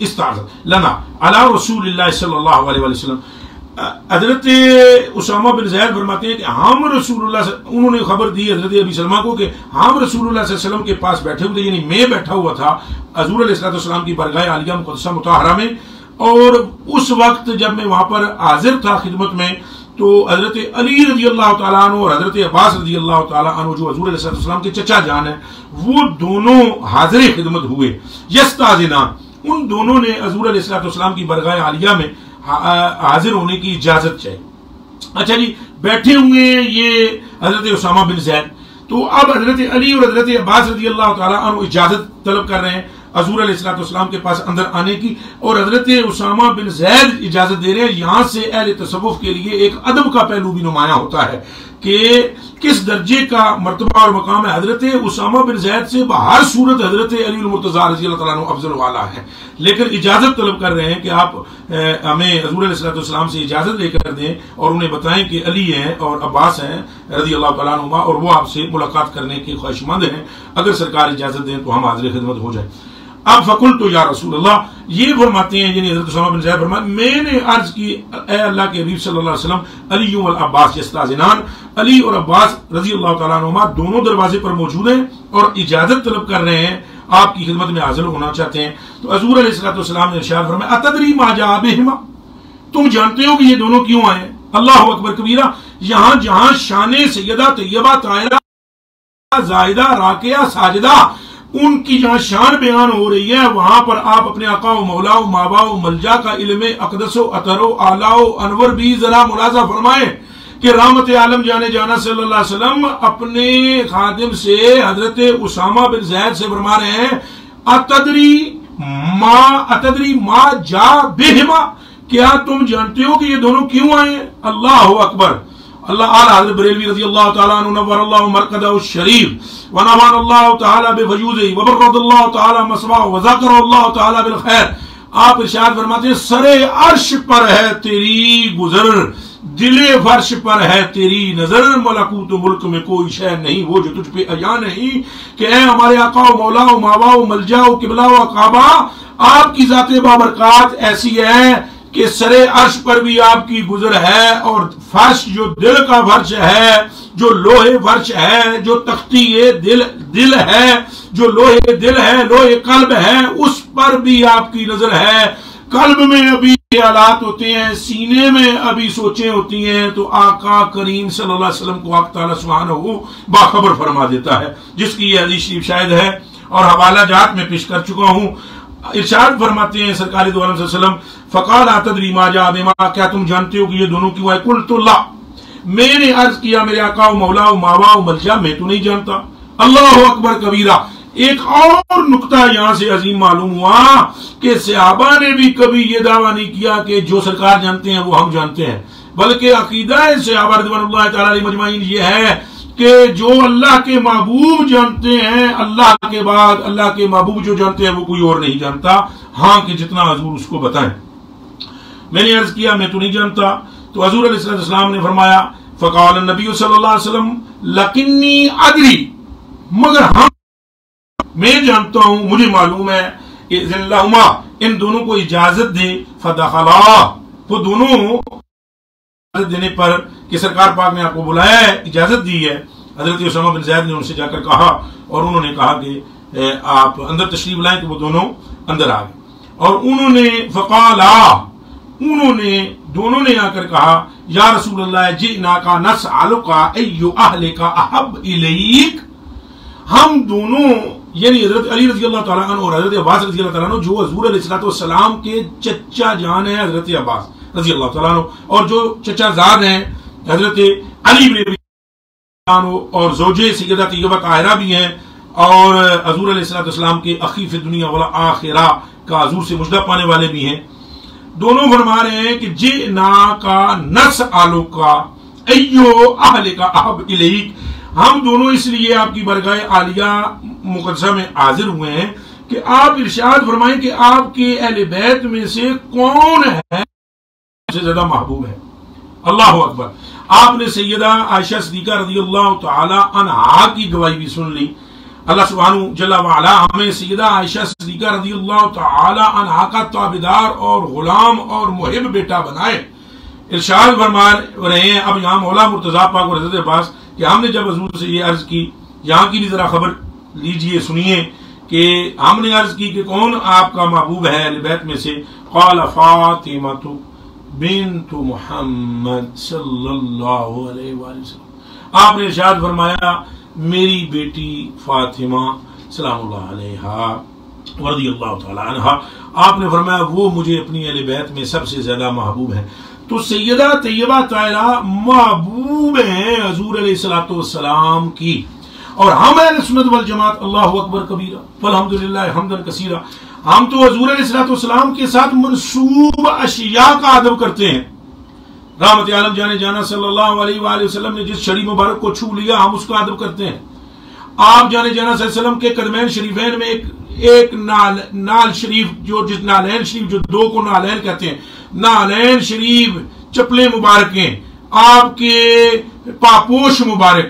استعذن لنا علی رسول اللہ صلی اللہ علیہ وسلم۔ حضرت اسامہ بن زید فرماتے ہیں کہ ہم رسول اللہ، انہوں نے خبر دی حضرت ابی سلمہ کو کہ ہم رسول اللہ صلی اللہ علیہ وسلم کے پاس بیٹھے ہوئے تھے، یعنی میں بیٹھا ہوا تھا حضور علیہ السلام کی برگاہ عالیہ مقدسہ مطہرہ میں، اور اس وقت جب میں وہاں پر حاضر تھا خدمت میں، تو حضرت علی رضی اللہ تعالیٰ عنہ اور حضرت عباس رضی اللہ تعالیٰ عنہ جو حضور علیہ السلام کے چچا جان ہیں، وہ دونوں حاضر خدمت ہوئے۔ یستاذنان، ان دونوں نے حضور علیہ السلام کی برگاہ عالیہ میں حاضر ہونے کی اجازت چاہیے۔ اچھا جی، بیٹھے ہوئے یہ حضرت اسامہ بن زید، تو اب حضرت علی اور حضرت عباس رضی اللہ تعالیٰ عنہ اجازت طلب کر رہے ہیں حضور علیہ السلام کے پاس اندر آنے کی، اور حضرت اسامہ بن زید اجازت دے رہے ہیں۔ یہاں سے اہل تصوف کے لیے ایک ادب کا پہلو بھی نمایاں ہوتا ہے کہ کس درجے کا مرتبہ اور مقام ہے۔ حضرت اسامہ بن زید سے بہر صورت حضرت علی المرتضیٰ رضی اللہ تعالیٰ عنہ افضل والا ہے، لیکن اجازت طلب کر رہے ہیں کہ آپ ہمیں حضور علیہ السلام سے اجازت لے کر دیں، اور انہیں بتائیں کہ علی ہیں اور عباس ہیں رضی اللہ تعالیٰ عنہ، اور وہ آپ سے ملاقات کرنے کے خواہش مند ہیں، اگر سرکار اجازت دیں تو ہم حاضر خدمت ہو جائیں۔ اب فقلت یا رسول اللہ، یہ فرماتے ہیں یعنی حضرت اسامہ بن زید فرماتے ہیں میں نے عرض کی اے اللہ کے حبیب صلی اللہ علیہ وسلم، علی والعباس یستاذنان، علی اور عباس رضی اللہ تعالیٰ عنہما دونوں دروازے پر موجود ہیں اور اجازت طلب کر رہے ہیں، آپ کی خدمت میں حاضر ہونا چاہتے ہیں۔ تو حضور علیہ السلام نے ارشاد فرمایا اتدری ما جاء بہما، تم جانتے ہو کہ یہ دونوں کیوں آئے ہیں؟ اللہ اکبر کبیرہ، یہاں جہاں شان سیدہ طیبہ طاہرہ زاہدہ راکعہ ساجدہ ان کی جہاں شان بیان ہو رہی ہے، وہاں پر آپ اپنے آقا و مولا و مابا و ملجا کا علم اقدس و اطہر و اعلیٰ و انور بھی ذرا ملاحظہ فرمائیں کہ رحمت عالم جانا صلی اللہ علیہ وسلم اپنے خادم سے حضرت اسامہ بن زید سے فرما رہے ہیں اتدری ما جا بہما، کیا تم جانتے ہو کہ یہ دونوں کیوں آئے ہیں؟ اللہ اکبر۔ اللہ اعلیٰ حضرت بریلوی رضی اللہ تعالیٰ عنہ نور اللہ مرقدہ الشریف ونفعنا اللہ تعالیٰ بفیوضہ وبرد اللہ تعالیٰ مثواہ وذکر اللہ تعالیٰ بالخیر، آپ ارشاد فرماتے ہیں سر عرش پر ہے تیری گزر، دل فرش پر ہے تیری نظر، ملکوت و ملک میں کوئی شے نہیں وہ جو تجھ پہ عیاں نہیں، کہ اے ہمارے آقا و مولا و ماوا و ملجا و قبلہ و کعبہ، آپ کی ذات بابرکات ایسی ہے کہ سر عرش پر بھی آپ کی گزر ہے، اور فرش جو دل کا فرش ہے، جو لوہے فرش ہے، جو تختی دل ہے، جو لوہے دل ہے، لوہے قلب ہے، اس پر بھی آپ کی نظر ہے۔ قلب میں ابھی خیالات ہوتے ہیں، سینے میں ابھی سوچیں ہوتی ہیں، تو آقا کریم صلی اللہ علیہ وسلم کو آقا تعالیٰ سبحانہ باخبر فرما دیتا ہے، جس کی یہ حدیث شریف شاہد ہے اور حوالہ جات میں پیش کر چکا ہوں۔ ارشاد فرماتے ہیں سرکار دو عالم صلی اللہ علیہ وسلم، فقال اتدری ما جاء بما، کیا تم جانتے ہو کہ یہ دونوں کیوں آئے؟ قلت لا، میں نے عرض کیا میرے آقا و مولا و ماوا و ملجا، میں تو نہیں جانتا۔ اللہ اکبر کبیرہ۔ ایک اور نقطہ یہاں سے عظیم معلوم ہوا کہ صحابہ نے بھی کبھی یہ دعویٰ نہیں کیا کہ جو سرکار جانتے ہیں وہ ہم جانتے ہیں، بلکہ عقیدہ صحابہ رضوان اللہ تعالیٰ علیہ مجمعین یہ ہے کہ جو اللہ کے محبوب جانتے ہیں، اللہ کے بعد اللہ کے محبوب جو جانتے ہیں وہ کوئی اور نہیں جانتا، ہاں کہ جتنا حضور اس کو بتائیں۔ میں نے عرض کیا میں تو نہیں جانتا، تو حضور علیہ السلام نے فرمایا، فقال النبی صلی اللہ علیہ وسلم لکنی ادری، مگر ہم میں جانتا ہوں، مجھے معلوم ہے، اذن لہما، ان دونوں کو اجازت دے، فدخلا، وہ دونوں اجازت دینے پر کہ سرکار پاک نے آپ کو بلایا ہے، اجازت دی ہے، حضرت اسامہ بن زید نے ان سے جا کر کہا، اور انہوں نے کہا کہ آپ اندر تشریف لائیں، کہ وہ دونوں اندر آ گئے، اور انہوں نے فقالا، دونوں نے آ کر کہا، یا رسول اللہ جئناک نسألک ای اہلک احب الیک، ہم دونوں یعنی حضرت علی رضی اللہ تعالیٰ عنہ اور حضرت عباس رضی اللہ تعالیٰ عنہ، جو حضور علیہ السلام کے چچا جان ہیں حضرت عباس رضی اللہ تعالیٰ عنہ، اور جو چچا زاد ہیں حضرت علی بن ابی طالب عنہ، اور زوجہ سیدہ طیبہ طاہرہ بھی ہیں، اور حضور علیہ السلام کے اخی فی الدنیا والآخرہ کا حضور سے مجدہ پانے والے بھی ہیں۔ دونوں فرما رہے ہیں کہ جئناک نسألک ایو اہلک احب الیک، ہم دونوں اس لیے آپ کی برگاہ عالیہ مقدسہ میں حاضر ہوئے ہیں کہ آپ ارشاد فرمائیں کہ آپ کے اہل بیت میں سے کون ہے سے زیادہ محبوب ہے۔ اللہ اکبر۔ آپ نے سیدہ عائشہ صدیقہ رضی اللہ تعالی عنہا کی گواہی بھی سن لی۔ اللہ سبحانہ جل وعلا ہمیں سیدہ عائشہ صدیقہ رضی اللہ تعالی عنہا کا تابعدار اور غلام اور محب بیٹا بنائے۔ ارشاد فرما رہے ہیں اب یہاں مولا مرتضیٰ پاک اور حضرت عباس کہ ہم نے جب حضور سے یہ عرض کی، یہاں کی بھی ذرا خبر لیجئے، سنیے کہ ہم نے عرض کی کہ کون آپ کا محبوب ہے اہل بیت میں سے؟ قال فاطمہ بنت محمد صلی اللہ علیہ وآلہ وسلم، آپ نے ارشاد فرمایا میری بیٹی فاطمہ سلام اللہ علیہا رضی اللہ تعالی عنہا، آپ نے فرمایا وہ مجھے اپنی اہل بیت میں سب سے زیادہ محبوب ہے۔ تو سیدہ طیبہ طاہرہ محبوب ہیں حضور علیہ السلام کی، اور ہم اہل سنت والجماعت اللہ اکبر کبیرہ والحمدللہ حمدا کثیرہ، ہم تو حضور علیہ السلام کے ساتھ منسوب اشیاء کا ادب کرتے ہیں۔ رحمت عالم جانے جانا صلی اللہ علیہ وآلہ وسلم نے جس چھڑی مبارک کو چھو لیا ہم اس کا ادب کرتے ہیں۔ آپ جانے جانا صلی اللہ علیہ وسلم کے قدمین شریفین میں ایک نال شریف، جو جس نالین شریف، جو دو کو نالین کہتے ہیں، نالین شریف چپلیں مبارکیں، آپ کے پاپوش مبارک،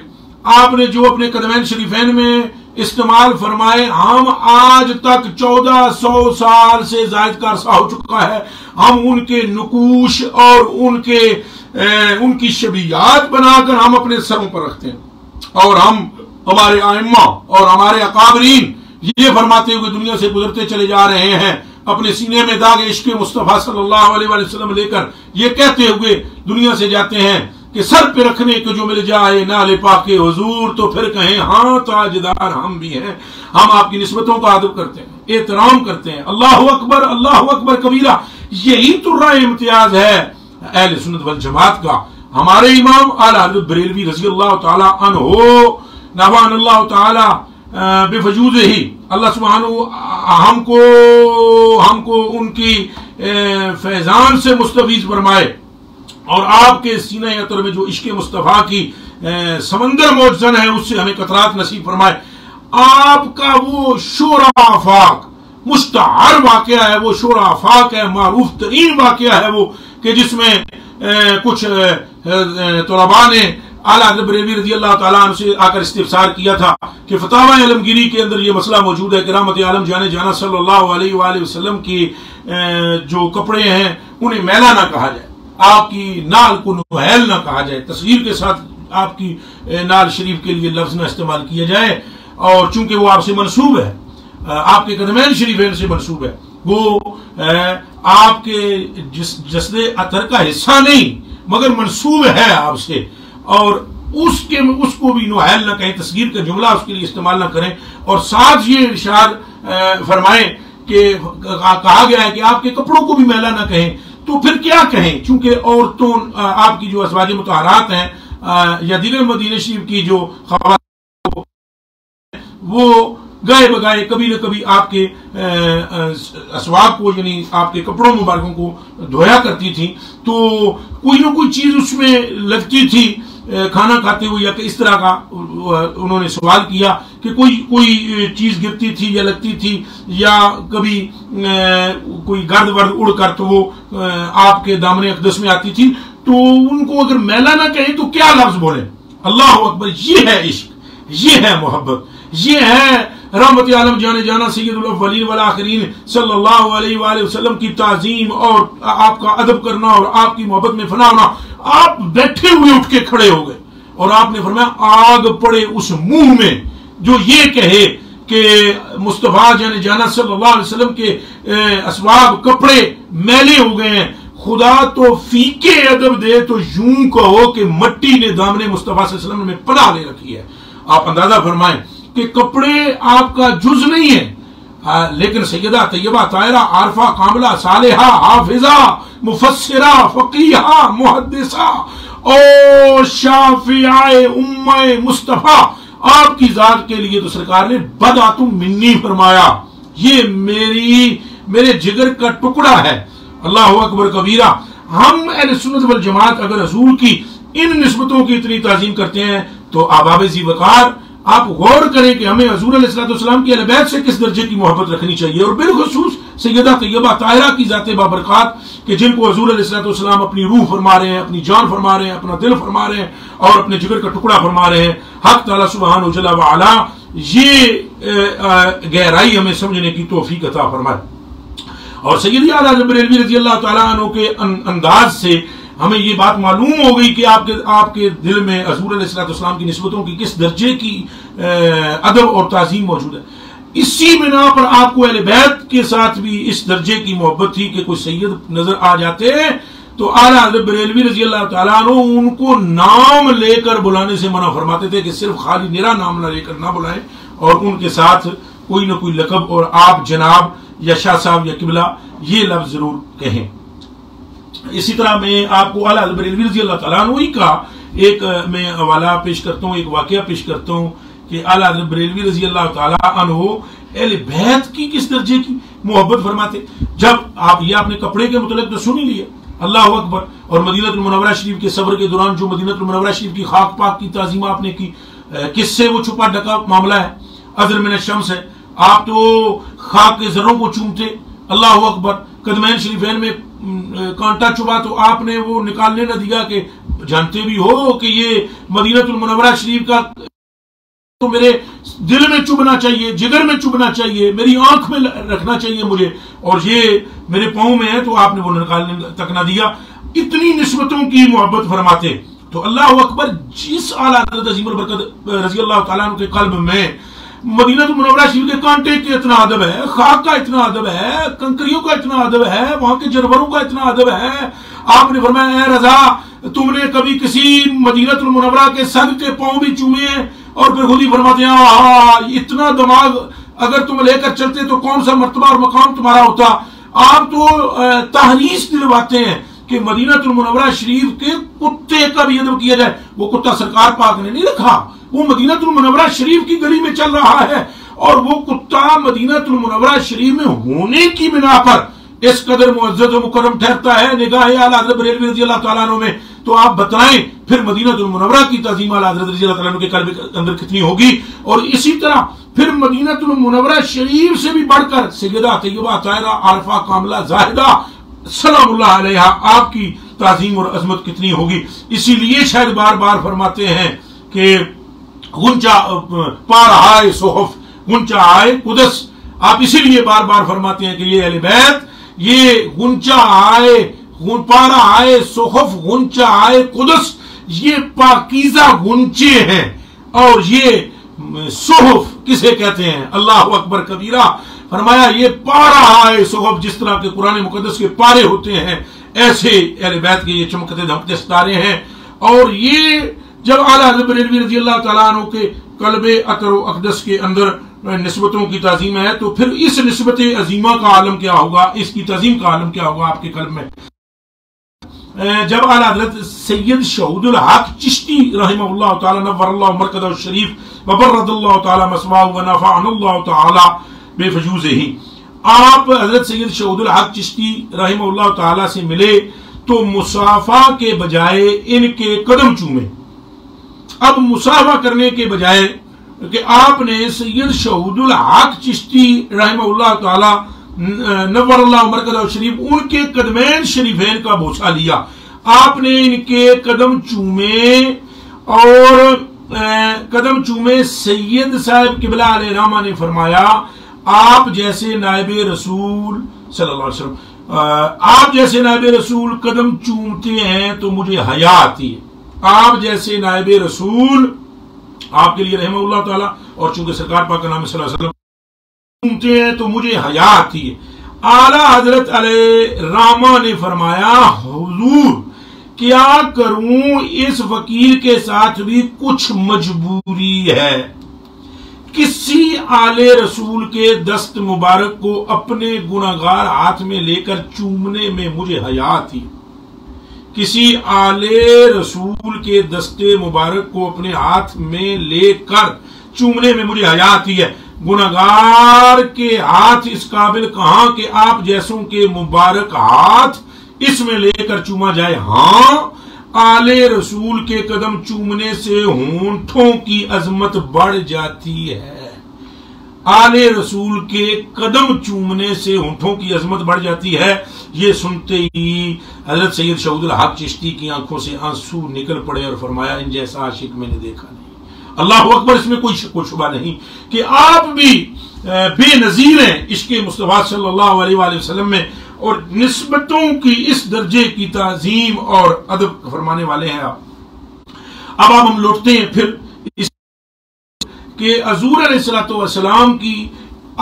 آپ نے جو اپنے قدمین شریفین میں استعمال فرمائے، ہم آج تک 1400 سال سے زائد کا عرصہ ہو چکا ہے، ہم ان کے نقوش اور ان کی شبیہات بنا کر ہم اپنے سروں پر رکھتے ہیں، اور ہمارے ائمہ اور ہمارے اکابرین یہ فرماتے ہوئے دنیا سے گزرتے چلے جا رہے ہیں، اپنے سینے میں داغ عشق مصطفیٰ صلی اللہ علیہ وآلہ وسلم لے کر یہ کہتے ہوئے دنیا سے جاتے ہیں کہ سر پہ رکھنے کو جو مل جائے نال پاک حضور، تو پھر کہیں ہاں تاجدار ہم بھی ہیں، ہم آپ کی نسبتوں کا ادب کرتے ہیں، احترام کرتے ہیں۔ اللہ اکبر کبیرہ، یہی تو رائے امتیاز ہے اہل سنت والجماعت کا۔ ہمارے امام اعلیٰ حضرت بریلوی رضی اللہ تعالی عنہ نوان اللہ تعالی بفجوزہ ہی، اللہ سبحانہ ہم کو ان کی فیضان سے مستفیض فرمائے، اور آپ کے سینہ اطہر میں جو عشق مصطفیٰ کی سمندر موجزن ہے اس سے ہمیں قطرات نصیب فرمائے۔ آپ کا وہ شور آفاق مشتہر واقعہ ہے، وہ شور آفاق ہے، معروف ترین واقعہ ہے وہ، کہ جس میں کچھ طلباء نے اعلیٰ حضرت بریلوی رضی اللہ تعالیٰ عنہ سے آ کر استفسار کیا تھا کہ فتاوی علمگیری کے اندر یہ مسئلہ موجود ہے کہ رحمت عالم جانے جانا صلی اللہ علیہ وآلہ وسلم کی جو کپڑے ہیں انہیں میلا نہ کہا جائے، آپ کی نال کو نحیل نہ کہا جائے، تصویر کے ساتھ آپ کی نال شریف کے لیے لفظ نہ استعمال کیا جائے، اور چونکہ وہ آپ سے منسوب ہے، آپ کے قدمین شریفین سے منسوب ہے، وہ آپ کے جسد اطہر کا حصہ نہیں مگر منسوب ہے آپ سے، اور اس کو بھی نحیل نہ کہیں، تصغیر کا جملہ اس کے لیے استعمال نہ کریں، اور ساتھ یہ ارشاد فرمائیں کہ کہا گیا ہے کہ آپ کے کپڑوں کو بھی میلا نہ کہیں، تو پھر کیا کہیں؟ چونکہ عورتوں آپ کی جو ازواج مطہرات ہیں یا دیگر مدینہ شریف کی جو خواتین وہ گائے بگائے کبھی نہ کبھی آپ کے اسواق کو یعنی آپ کے کپڑوں مبارکوں کو دھویا کرتی تھی، تو کوئی نہ کوئی چیز اس میں لگتی تھی کھانا کھاتے ہوئے، یا کہ اس طرح کا انہوں نے سوال کیا کہ کوئی چیز گرتی تھی یا لگتی تھی، یا کبھی کوئی گرد ورد اڑ کر تو وہ آپ کے دامن اقدس میں آتی تھی، تو ان کو اگر میلا نہ کہیں تو کیا لفظ بولیں؟ اللہ اکبر! یہ ہے عشق، یہ ہے محبت، یہ ہے رحمت عالم جانے جانا سید الاولین والآخرین صلی اللہ علیہ وآلہ وسلم کی تعظیم اور آپ کا ادب کرنا اور آپ کی محبت میں فنا ہونا۔ آپ بیٹھے ہوئے اٹھ کے کھڑے ہو گئے اور آپ نے فرمایا آگ پڑے اس منہ میں جو یہ کہے کہ مصطفیٰ جانے جانا صلی اللہ علیہ وسلم کے اسباب کپڑے میلے ہو گئے ہیں، خدا تو فیکے ادب دے تو یوں کہو کہ مٹی نے دامن مصطفیٰ صلی اللہ علیہ وسلم میں پناہ لے رکھی ہے۔ آپ اندازہ فرمائیں کہ کپڑے آپ کا جز نہیں ہے، لیکن سیدہ طیبہ طاہرہ عارفہ کاملہ صالحہ حافظہ مفسرہ فقیہہ محدثہ اور شافعہ امہ مصطفیٰ آپ کی ذات کے لیے تو سرکار نے بدعتم منی فرمایا، یہ میرے جگر کا ٹکڑا ہے۔ اللہ اکبر کبیرہ! ہم اہل سنت والجماعت اگر حضور کی ان نسبتوں کی اتنی تعظیم کرتے ہیں تو احباب ذی وقار آپ غور کریں کہ ہمیں حضور علیہ السلام کی اہل بیت سے کس درجے کی محبت رکھنی چاہیے، اور بالخصوص سیدہ طیبہ طاہرہ کی ذات بابرکات کہ جن کو حضور علیہ السلام اپنی روح فرما رہے ہیں، اپنی جان فرما رہے ہیں، اپنا دل فرما رہے ہیں اور اپنے جگر کا ٹکڑا فرما رہے ہیں۔ حق تعالیٰ سبحانہ جل وعلا یہ گہرائی ہمیں سمجھنے کی توفیق عطا فرمائے۔ اور سیدی اعلیٰ حضرت بریلوی رضی اللہ تعالیٰ عنہ کے انداز سے ہمیں یہ بات معلوم ہو گئی کہ آپ کے دل میں حضور علیہ السلام کی نسبتوں کی کس درجے کی ادب اور تعظیم موجود ہے۔ اسی بنا پر آپ کو اہل بیت کے ساتھ بھی اس درجے کی محبت تھی کہ کوئی سید نظر آ جاتے تو اعلیٰ حضرت بریلوی رضی اللہ تعالیٰ عنہ ان کو نام لے کر بلانے سے منع فرماتے تھے کہ صرف خالی میرا نام نہ لے کر نہ بلائیں، اور ان کے ساتھ کوئی نہ کوئی لقب اور آپ جناب یا شاہ صاحب یا قبلہ یہ لفظ ضرور کہیں۔ اسی طرح میں آپ کو اعلیٰ حضرت بریلوی رضی اللہ تعالیٰ عنہ کا ایک میں حوالہ پیش کرتا ہوں، ایک واقعہ پیش کرتا ہوں کہ اعلیٰ حضرت بریلوی رضی اللہ تعالیٰ عنہ اہل بیت کی کس درجے کی محبت فرماتے۔ جب آپ یہ اپنے کپڑے کے متعلق تو سن ہی لیے، اللہ اکبر، اور مدینہ المنورہ شریف کے سفر کے دوران جو مدینہ المنورہ شریف کی خاک پاک کی تعظیم آپ نے کی، کس سے وہ چھپا ڈکا معاملہ ہے؟ ازر من الشمس ہے، آپ تو خاک کے ذروں کو چومتے، اللہ اکبر، قدمین شریفین میں کانٹا چبا تو آپ نے وہ نکالنے نہ دیا کہ جانتے بھی ہو کہ یہ مدینہ المنورہ شریف کا تو میرے دل میں چبنا چاہیے، جگر میں چبنا چاہیے، میری آنکھ میں رکھنا چاہیے مجھے، اور یہ میرے پاؤں میں ہے، تو آپ نے وہ نکالنے تک نہ دیا۔ اتنی نسبتوں کی محبت فرماتے تو اللہ اکبر، جس اعلیٰ حضرت عظیم البرکت رضی اللہ تعالیٰ عنہ کے قلب میں مدینہ المنورہ شریف کے کانٹے کے اتنا ادب ہے، خاک کا اتنا ادب ہے، کنکریوں کا اتنا ادب ہے، وہاں کے جانوروں کا اتنا ادب ہے، آپ نے فرمایا اے رضا تم نے کبھی کسی مدینہ المنورہ کے سگ کے پاؤں بھی چومے ہیں؟ اور پھر خود ہی فرماتے ہیں اتنا دماغ اگر تم لے کر چلتے تو کون سا مرتبہ اور مقام تمہارا ہوتا۔ آپ تو تحریص دلواتے ہیں کہ مدینہ المنورہ شریف کے کتے کا بھی ادب کیا جائے۔ وہ کتا سرکار پاک نے نہیں رکھا، وہ مدینہ المنورہ شریف کی گلی میں چل رہا ہے، اور وہ کتا مدینہ المنورہ شریف میں ہونے کی بنا پر اس قدر معزز و مکرم ٹھہرتا ہے نگاہ اعلیٰ حضرت بریلوی رضی اللہ تعالیٰ عنہ میں، تو آپ بتائیں پھر مدینہ المنورہ کی تعظیم اعلیٰ حضرت رضی اللہ تعالیٰ عنہ کے قلب کے اندر کتنی ہوگی۔ اور اسی طرح پھر مدینہ المنورہ شریف سے بھی بڑھ کر سیدہ طیبہ طاہرہ عارفہ کاملہ زاہدہ سلام اللہ علیہا آپ کی تعظیم اور عظمت کتنی ہوگی. اسی لیے شاید بار بار فرماتے ہیں کہ غنچہ پا رہا ہے صحف غنچہ آئے قدس. آپ اسی لیے بار بار فرماتے ہیں کہ یہ اہل بیت یہ غنچہ آئے پارا آئے صحف غنچہ آئے قدس، یہ پاکیزہ غنچے ہیں. اور یہ صحف کسے کہتے ہیں؟ اللہ اکبر کبیرہ. فرمایا یہ پارا آئے صحف، جس طرح کے قرآن مقدس کے پارے ہوتے ہیں ایسے اہل بیت کے یہ چمکتے دھمکتے ستارے ہیں. اور یہ جب اعلیٰ حضرت بریلوی رضی اللہ تعالیٰ عنہ کے قلب اطہر و اقدس کے اندر نسبتوں کی تعظیم ہے، تو پھر اس نسبت عظیمہ کا عالم کیا ہوگا، اس کی تعظیم کا عالم کیا ہوگا آپ کے قلب میں. جب اعلیٰ حضرت سید شہود الحق چشتی رحمہ اللہ تعالیٰ نور اللہ مرکزہ الشریف وبرد اللہ تعالیٰ مثواہ ونفعنا اللہ تعالیٰ بے فجوزہ ہی، آپ حضرت سید شہود الحق چشتی رحمہ اللہ تعالیٰ سے ملے تو مصافحہ کے بجائے ان کے قدم چومے. اب مصافحہ کرنے کے بجائے کہ آپ نے سید شہود الحق چشتی رحمہ اللہ تعالیٰ نور اللہ مرکزہ شریف ان کے قدمین شریفین کا بوسہ لیا، آپ نے ان کے قدم چومے اور قدم چومے. سید صاحب قبلہ علیہ رحمہ نے فرمایا آپ جیسے نائب رسول صلی اللہ علیہ وسلم آپ جیسے نائب رسول قدم چومتے ہیں تو مجھے حیا آتی ہے. آپ جیسے نائب رسول آپ کے لیے رحمہ اللہ تعالیٰ اور چونکہ سرکار پاک کا نام صلی اللہ علیہ وسلم چومتے ہیں تو مجھے حیا آتی ہے. اعلیٰ حضرت علیہ رحمہ نے فرمایا حضور کیا کروں، اس فقیر کے ساتھ بھی کچھ مجبوری ہے. کسی آل رسول کے دست مبارک کو اپنے گناہگار ہاتھ میں لے کر چومنے میں مجھے حیا آتی ہے. کسی آل رسول کے دست مبارک کو اپنے ہاتھ میں لے کر چومنے میں مجھے حیا آتی ہے. گناہگار کے ہاتھ اس قابل کہاں کہ آپ جیسوں کے مبارک ہاتھ اس میں لے کر چوما جائے. ہاں آل رسول کے قدم چومنے سے ہونٹوں کی عظمت بڑھ جاتی ہے. آل رسول کے قدم چومنے سے ہونٹوں کی عظمت بڑھ جاتی ہے. یہ سنتے ہی حضرت سید شہود الحق چشتی کی آنکھوں سے آنسو نکل پڑے اور فرمایا ان جیسا عاشق میں نے دیکھا نہیں. اللہ اکبر. اس میں کوئی شک و شبہ نہیں کہ آپ بھی بے نظیر ہیں عشق مصطفیٰ صلی اللہ علیہ وآلہ وسلم میں، اور نسبتوں کی اس درجے کی تعظیم اور ادب فرمانے والے ہیں آپ. اب ہم لوٹتے ہیں پھر اس کہ حضور علیہ الصلوۃ والسلام کی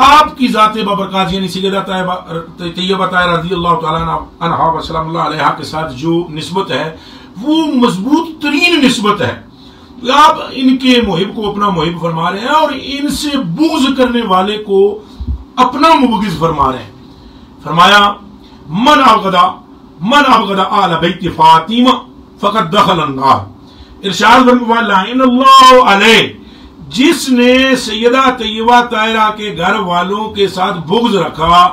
آپ کی ذات بابرکات یعنی سیدہ طیبہ طاہرہ رضی اللہ تعالیٰ عنہا و سلام اللہ علیہا کے ساتھ جو نسبت ہے وہ مضبوط ترین نسبت ہے. آپ ان کے محب کو اپنا محب فرما رہے ہیں اور ان سے بغض کرنے والے کو اپنا مبغض فرما رہے ہیں. فرمایا من ابغض آل بیت فاطمہ فقد دخل النار. ارشاد فرمایا لعن اللہ علیہ، جس نے سیدہ طیبہ طاہرہ کے گھر والوں کے ساتھ بغض رکھا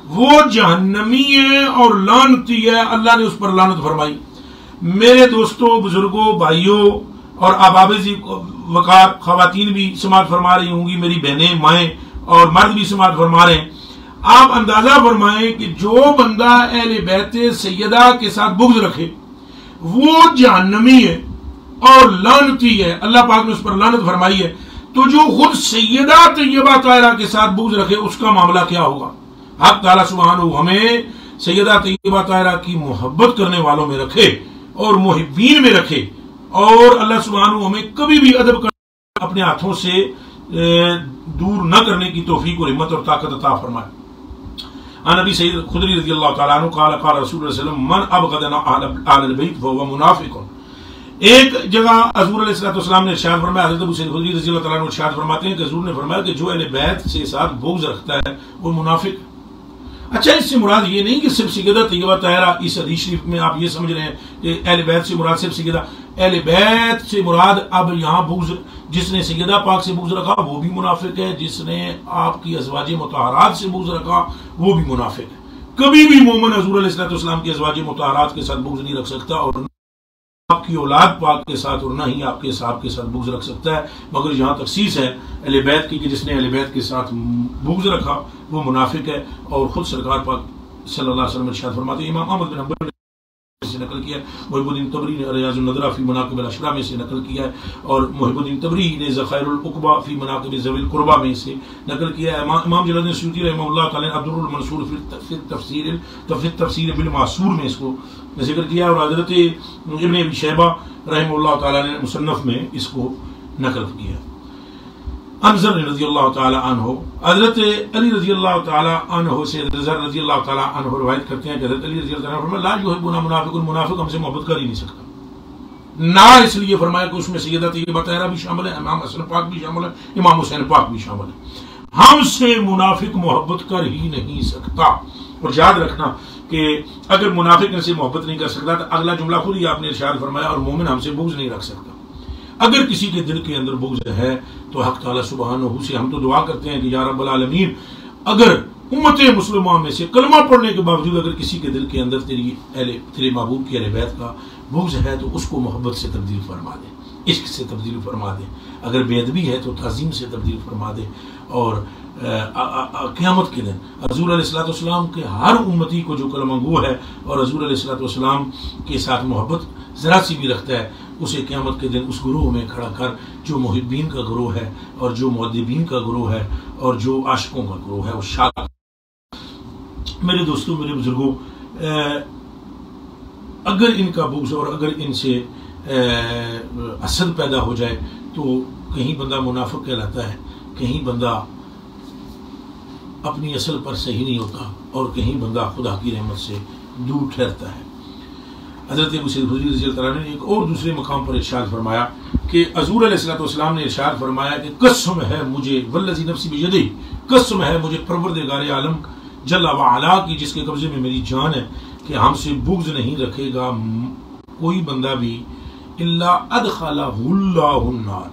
وہ جہنمی ہے اور لعنتی ہے. اللہ نے اس پر لعنت فرمائی. میرے دوستوں، بزرگوں، بھائیوں اور آبابِ وقار خواتین بھی سماعت فرما رہی ہوں گی، میری بہنیں، مائیں اور مرد بھی سماعت فرما رہے ہیں. آپ اندازہ فرمائیں کہ جو بندہ اہل بیت سیدہ کے ساتھ بغض رکھے وہ جہنمی ہے اور لعنتی ہے. اللہ پاک نے اس پر لعنت فرمائی ہے. تو جو خود سیدہ طیبہ طاہرہ کے ساتھ بغض رکھے اس کا معاملہ کیا ہوگا؟ حق تعالیٰ سبحانہ ہمیں سیدہ طیبہ طاہرہ کی محبت کرنے والوں میں رکھے اور محبین میں رکھے، اور اللہ سبحانہ ہمیں کبھی بھی ادب کر اپنے ہاتھوں سے دور نہ کرنے کی توفیق اور ہمت اور طاقت عطا فرمائے. عن ابی سعید خدری رضی اللہ تعالیٰ عنہ قال قال رسول اللہ صلی اللہ علیہ وسلم من ابغض آل البیت فهو منافق. ایک جگہ حضور علیہ السلام نے ارشاد فرمایا، حضرت ابو سعید خدری رضی اللہ تعالیٰ عنہ ارشاد فرماتے ہیں کہ حضور نے فرمایا کہ جو اہل بیت سے ساتھ بغض رکھتا ہے وہ منافق. اچھا، اس سے مراد یہ نہیں کہ صرف سیدہ طیبہ طاہرہ، اس حدیث شریف میں آپ یہ سمجھ رہے ہیں کہ اہل بیت سے مراد صرف سیدہ، اہل بیت سے مراد اب یہاں بغض، جس نے سیدہ پاک سے بغض رکھا وہ بھی منافق ہے، جس نے آپ کی ازواج مطہرات سے بغض رکھا وہ بھی منافق ہے. کبھی بھی مومن حضور علیہ السلام کی ازواج مطہرات کے ساتھ بغض نہیں رکھ سکتا، اور آپ کی اولاد پاک کے ساتھ اور نہ ہی آپ کے صاحب کے ساتھ بغض رکھ سکتا ہے. مگر یہاں تخصیص ہے اہل بیت کی کہ جس نے اہل بیت کے ساتھ بغض رکھا وہ منافق ہے. اور خود سرکار پاک صلی اللہ علیہ وسلم ارشاد فرماتے ہیں، امام احمد بن حنبل سے نقل کیا ہے، محب الدین تبری نے ریاض النظرہ فی مناقب الاشرا میں سے نقل کیا ہے، اور محب الدین تبری نے ذخائر العقبہ فی مناقب ذوی القربہ میں سے نقل کیا ہے۔ امام جلال الدین سیوطی رحمہ اللہ تعالی نے عبدالر المنصور فی تفسیر بالمعصور میں اس کو ذکر کیا، اور حضرت ابن ابی شیبہ رحمہ اللہ تعالی نے مصنف میں اس کو نقل کیا۔ انذر رضی اللہ تعالی عنہ، حضرت علی رضی اللہ تعالی عنہ سے ذر رضی اللہ تعالی عنہ روایت کرتے ہیں کہ حضرت علی رضی اللہ عنہ فرمایا لا یحبنا منافق، منافق ہم سے محبت کر ہی نہیں سکتا، نہ اس لیے فرمایا کہ اس میں سیدہ طیبہ طاہرہ بھی شامل ہے، امام حسن پاک بھی شامل ہے، امام حسین پاک بھی شامل ہے، ہم سے منافق محبت کر ہی نہیں سکتا۔ اور یاد رکھنا کہ اگر منافق ان سے محبت نہیں کر سکتا تو اگلا جملہ خود ہی آپ نے ارشاد فرمایا اور مومن ہم سے بغض نہیں رکھ سکتا۔ اگر کسی کے دل کے اندر بغض ہے تو حق تعالیٰ سبحانہ سے ہم تو دعا کرتے ہیں کہ یا رب العالمین، اگر امت مسلمہ میں سے کلمہ پڑھنے کے باوجود اگر کسی کے دل کے اندر تیرے محبوب کی اہل بیت کا بغض ہے تو اس کو محبت سے تبدیل فرما دے، عشق سے تبدیل فرما دے، اگر بے ادبی ہے تو تعظیم سے تبدیل فرما دے۔ اور قیامت کے دن حضور علیہ الصلوۃ والسلام کے ہر امتی کو جو کلمہ گو ہے اور حضور علیہ الصلوۃ والسلام کے ساتھ محبت ذرا سی بھی رکھتا ہے، اسے قیامت کے دن اس گروہ میں کھڑا کر جو محبین کا گروہ ہے اور جو مؤدبین کا گروہ ہے اور جو عاشقوں کا گروہ ہے وہ شاک۔ میرے دوستوں، میرے بزرگوں، اگر ان کا بغض اور اگر ان سے حسد پیدا ہو جائے تو کہیں بندہ منافق کہلاتا ہے، کہیں بندہ اپنی اصل پر صحیح نہیں ہوتا اور کہیں بندہ خدا کی رحمت سے دور ٹھہرتا ہے۔ حضرت ابو سعید خدری رضی اللہ عنہ نے ایک اور دوسرے مقام پر ارشاد فرمایا کہ حضور علیہ الصلوۃ والسلام نے ارشاد فرمایا کہ قسم ہے مجھے والذی نفسی بیدہ، قسم ہے مجھے پروردگار عالم جل وعلا کی جس کے قبضے میں میری جان ہے کہ ہم سے بغض نہیں رکھے گا کوئی بندہ بھی الا ادخلہ اللہ النار،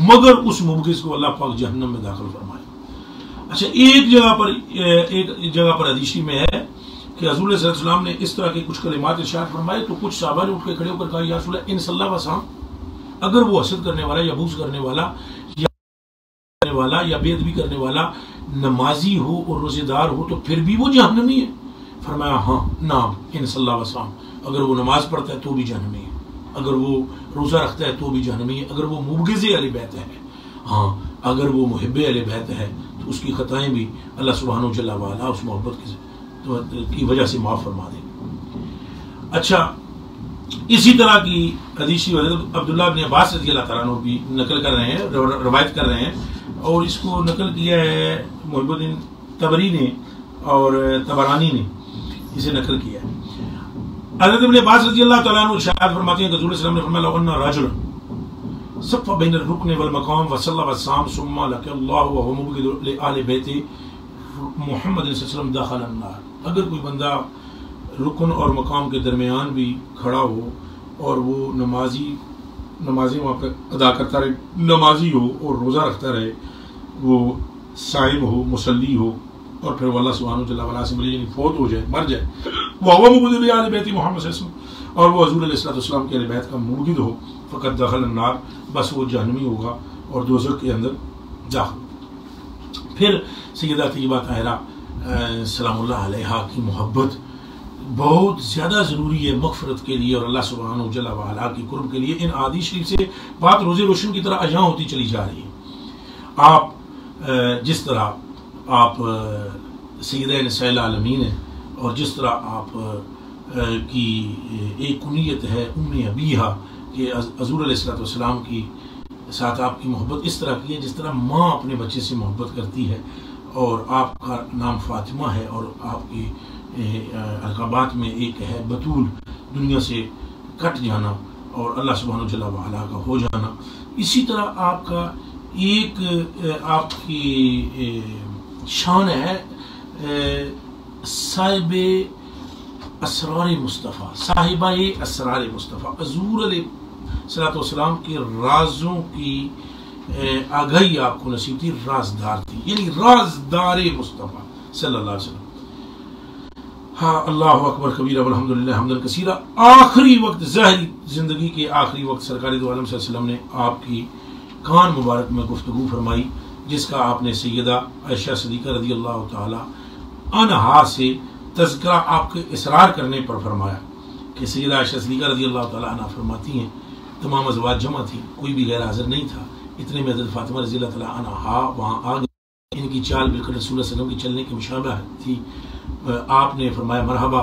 مگر اس مبغض کو اللہ پاک جہنم میں داخل فرمائے۔ اچھا، ایک جگہ پر حدیث میں ہے کہ حضور صلی اللہ علیہ وسلم نے اس طرح کے کچھ کلمات ارشاد فرمائے تو کچھ صحابہ نے اٹھ کے کھڑے ہو کر کہا یا رسول اللہ ان صلی اللہ وسلم، اگر وہ حسد کرنے والا یا بغض کرنے والا یا بے ادبی کرنے والا نمازی ہو اور روزے دار ہو تو پھر بھی وہ جہنمی ہے؟ فرمایا ہاں نعم ان صلی اللہ وسلم، اگر وہ نماز پڑھتا ہے تو بھی جہنمی ہے، اگر وہ روزہ رکھتا ہے تو بھی جہنمی ہے، اگر وہ مبغض اہل بیت ہے، ہاں اگر وہ محب اہل بیت ہے تو اس کی خطائیں بھی اللہ سبحانہ جل وعلا اس محبت کی وجہ سے معاف فرما دے۔ اچھا، اسی طرح کی حدیث حضرت عبداللہ بن عباس رضی اللہ تعالیٰ عنہ بھی نقل کر رہے ہیں، روایت کر رہے ہیں، اور اس کو نقل کیا ہے محب الدین تبری نے اور طبرانی نے اسے نقل کیا ہے۔ حضرت ابن عباس رضی اللہ تعالیٰ عنہ ارشاد فرماتے ہیں کہ حضور صلی اللہ علیہ وسلم نے فرمایا لو ان رجلا صف بین الرکن والمقام وصلی والصام ثم لقی اللہ وهو مبغض لآل بیت محمد صلی اللہ علیہ وسلم دخل النار، اگر کوئی بندہ رکن اور مقام کے درمیان بھی کھڑا ہو اور وہ نمازی وہاں پہ ادا کرتا رہے، نمازی ہو اور روزہ رکھتا رہے، وہ صائم ہو، مصلی ہو، اور پھر وہ اللہ سبحانہ جل وعلا سے ملے، یعنی فوت ہو جائے، مر جائے، وہ مبغض لآل بیت محمد صلی اللہ علیہ وسلم، اور وہ حضور علیہ الصلوۃ والسلام کے اہل بیت کا مبغض ہو، فقط دخل النار، بس وہ جہنمی ہوگا اور دوزخ کے اندر داخل۔ پھر سیدہ طیبہ طاہرہ سلام اللہ علیہا کی محبت بہت زیادہ ضروری ہے مغفرت کے لیے اور اللہ سبحانہ جل وعلا کی قرب کے لیے۔ ان احادیث شریف سے بات روزے روشن کی طرح عیاں ہوتی چلی جا رہی ہے۔ آپ جس طرح آپ سیدہ نساء العالمین ہیں اور جس طرح آپ کی ایک کنیت ہے ام ابیہا کہ حضور علیہ الصلوۃ والسلام کی ساتھ آپ کی محبت اس طرح کی ہے جس طرح ماں اپنے بچے سے محبت کرتی ہے، اور آپ کا نام فاطمہ ہے اور آپ کی القابات میں ایک ہے بطول، دنیا سے کٹ جانا اور اللہ سبحانہ جل وعلا کا ہو جانا، اسی طرح آپ کا ایک آپ کی شان ہے صاحب اسرار مصطفیٰ، صاحبہ اسرار مصطفیٰ، حضور علیہ الصلوۃ والسلام کے رازوں کی آگاہی آپ کو نصیب تھی، رازدار تھی، یعنی رازدار مصطفیٰ صلی اللہ علیہ وسلم۔ ہاں، اللہ اکبر کبیرہ والحمدللہ حمدا کثیرہ۔ آخری وقت، ظاہری زندگی کے آخری وقت سرکار دو عالم صلی اللہ علیہ وسلم نے آپ کی کان مبارک میں گفتگو فرمائی، جس کا آپ نے سیدہ عائشہ صدیقہ رضی اللہ تعالی عنہا سے تذکرہ آپ کے اصرار کرنے پر فرمایا کہ سیدہ عائشہ صدیقہ رضی اللہ تعالیٰ عنہ فرماتی ہیں تمام ازواج جمع تھی، کوئی بھی غیر حاضر نہیں تھا، اتنے میں حضرت فاطمہ رضی اللہ تعالیٰ عنہ وہاں آ گئی، ان کی چال بالکل رسول اللہ صلی اللہ علیہ وسلم کی چلنے کی مشابہ تھی۔ آپ نے فرمایا مرحبا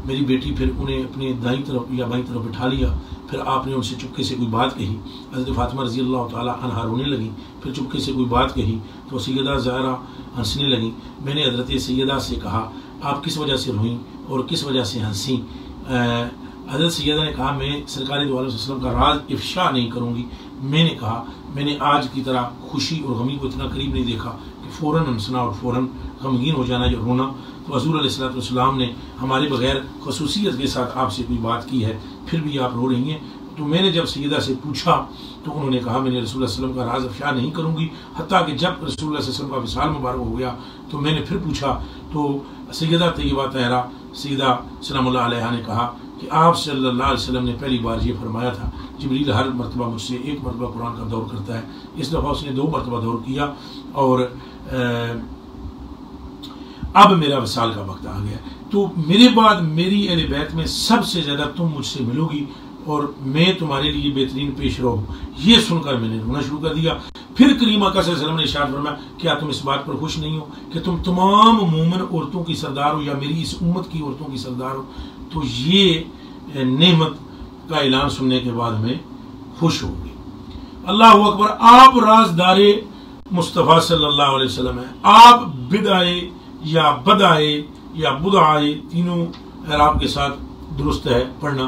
میری بیٹی، پھر انہیں اپنے دائیں طرف یا بائیں طرف بٹھا لیا، پھر آپ نے ان سے چپکے سے کوئی بات کہی، حضرت فاطمہ رضی اللہ تعالیٰ عنہ رونے لگیں، پھر چپکے سے کوئی بات کہی تو سیدہ زہرا ہنسنے لگیں۔ میں نے حضرت سیدہ سے کہا آپ کس وجہ سے روئیں اور کس وجہ سے ہنسیں؟ حضرت سیدہ نے کہا میں سرکار دو علیہ وسلم کا راز افشا نہیں کروں گی۔ میں نے کہا میں نے آج کی طرح خوشی اور غمی کو اتنا قریب نہیں دیکھا کہ فوراً ہنسنا اور فوراً غمگین ہو جانا یا رونا۔ تو حضور علیہ السلام نے ہمارے بغیر خصوصیت کے ساتھ آپ سے کوئی بات کی ہے، پھر بھی آپ رو رہی ہیں؟ تو میں نے جب سیدہ سے پوچھا تو انہوں نے کہا میں نے رسول اللہ صلی اللہ علیہ وسلم کا راز افشا نہیں کروں گی، حتیٰ کہ جب رسول اللہ صلی اللہ علیہ وسلم کا وصال مبارک ہو گیا تو میں نے پھر پوچھا تو سیدہ طیبہ طاہرہ سیدہ سلام اللہ علیہ نے کہا کہ آپ صلی اللہ علیہ وسلم نے پہلی بار یہ فرمایا تھا جبریل ہر مرتبہ مجھ سے ایک مرتبہ قرآن کا دور کرتا ہے، اس دفعہ اس نے 2 مرتبہ دور کیا اور اب میرا وصال کا وقت آ گیا، تو میرے بعد میری اہل بیت میں سب سے زیادہ تم مجھ سے ملو گی اور میں تمہارے لیے بہترین پیش رو ہوں۔ یہ سن کر میں نے رونا شروع کر دیا۔ پھر کریم آقا صلی اللہ علیہ وسلم نے ارشاد فرمایا کیا تم اس بات پر خوش نہیں ہو کہ تم تمام مومن عورتوں کی سردار ہو یا میری اس امت کی عورتوں کی سردار ہو؟ تو یہ نعمت کا اعلان سننے کے بعد میں خوش ہو گئی۔ اللہ اکبر، آپ رازدار مصطفیٰ صلی اللہ علیہ وسلم ہیں، آپ بدعائے یا بدعائے یا بدعائے تینوں اعراب کے ساتھ درست ہے پڑھنا،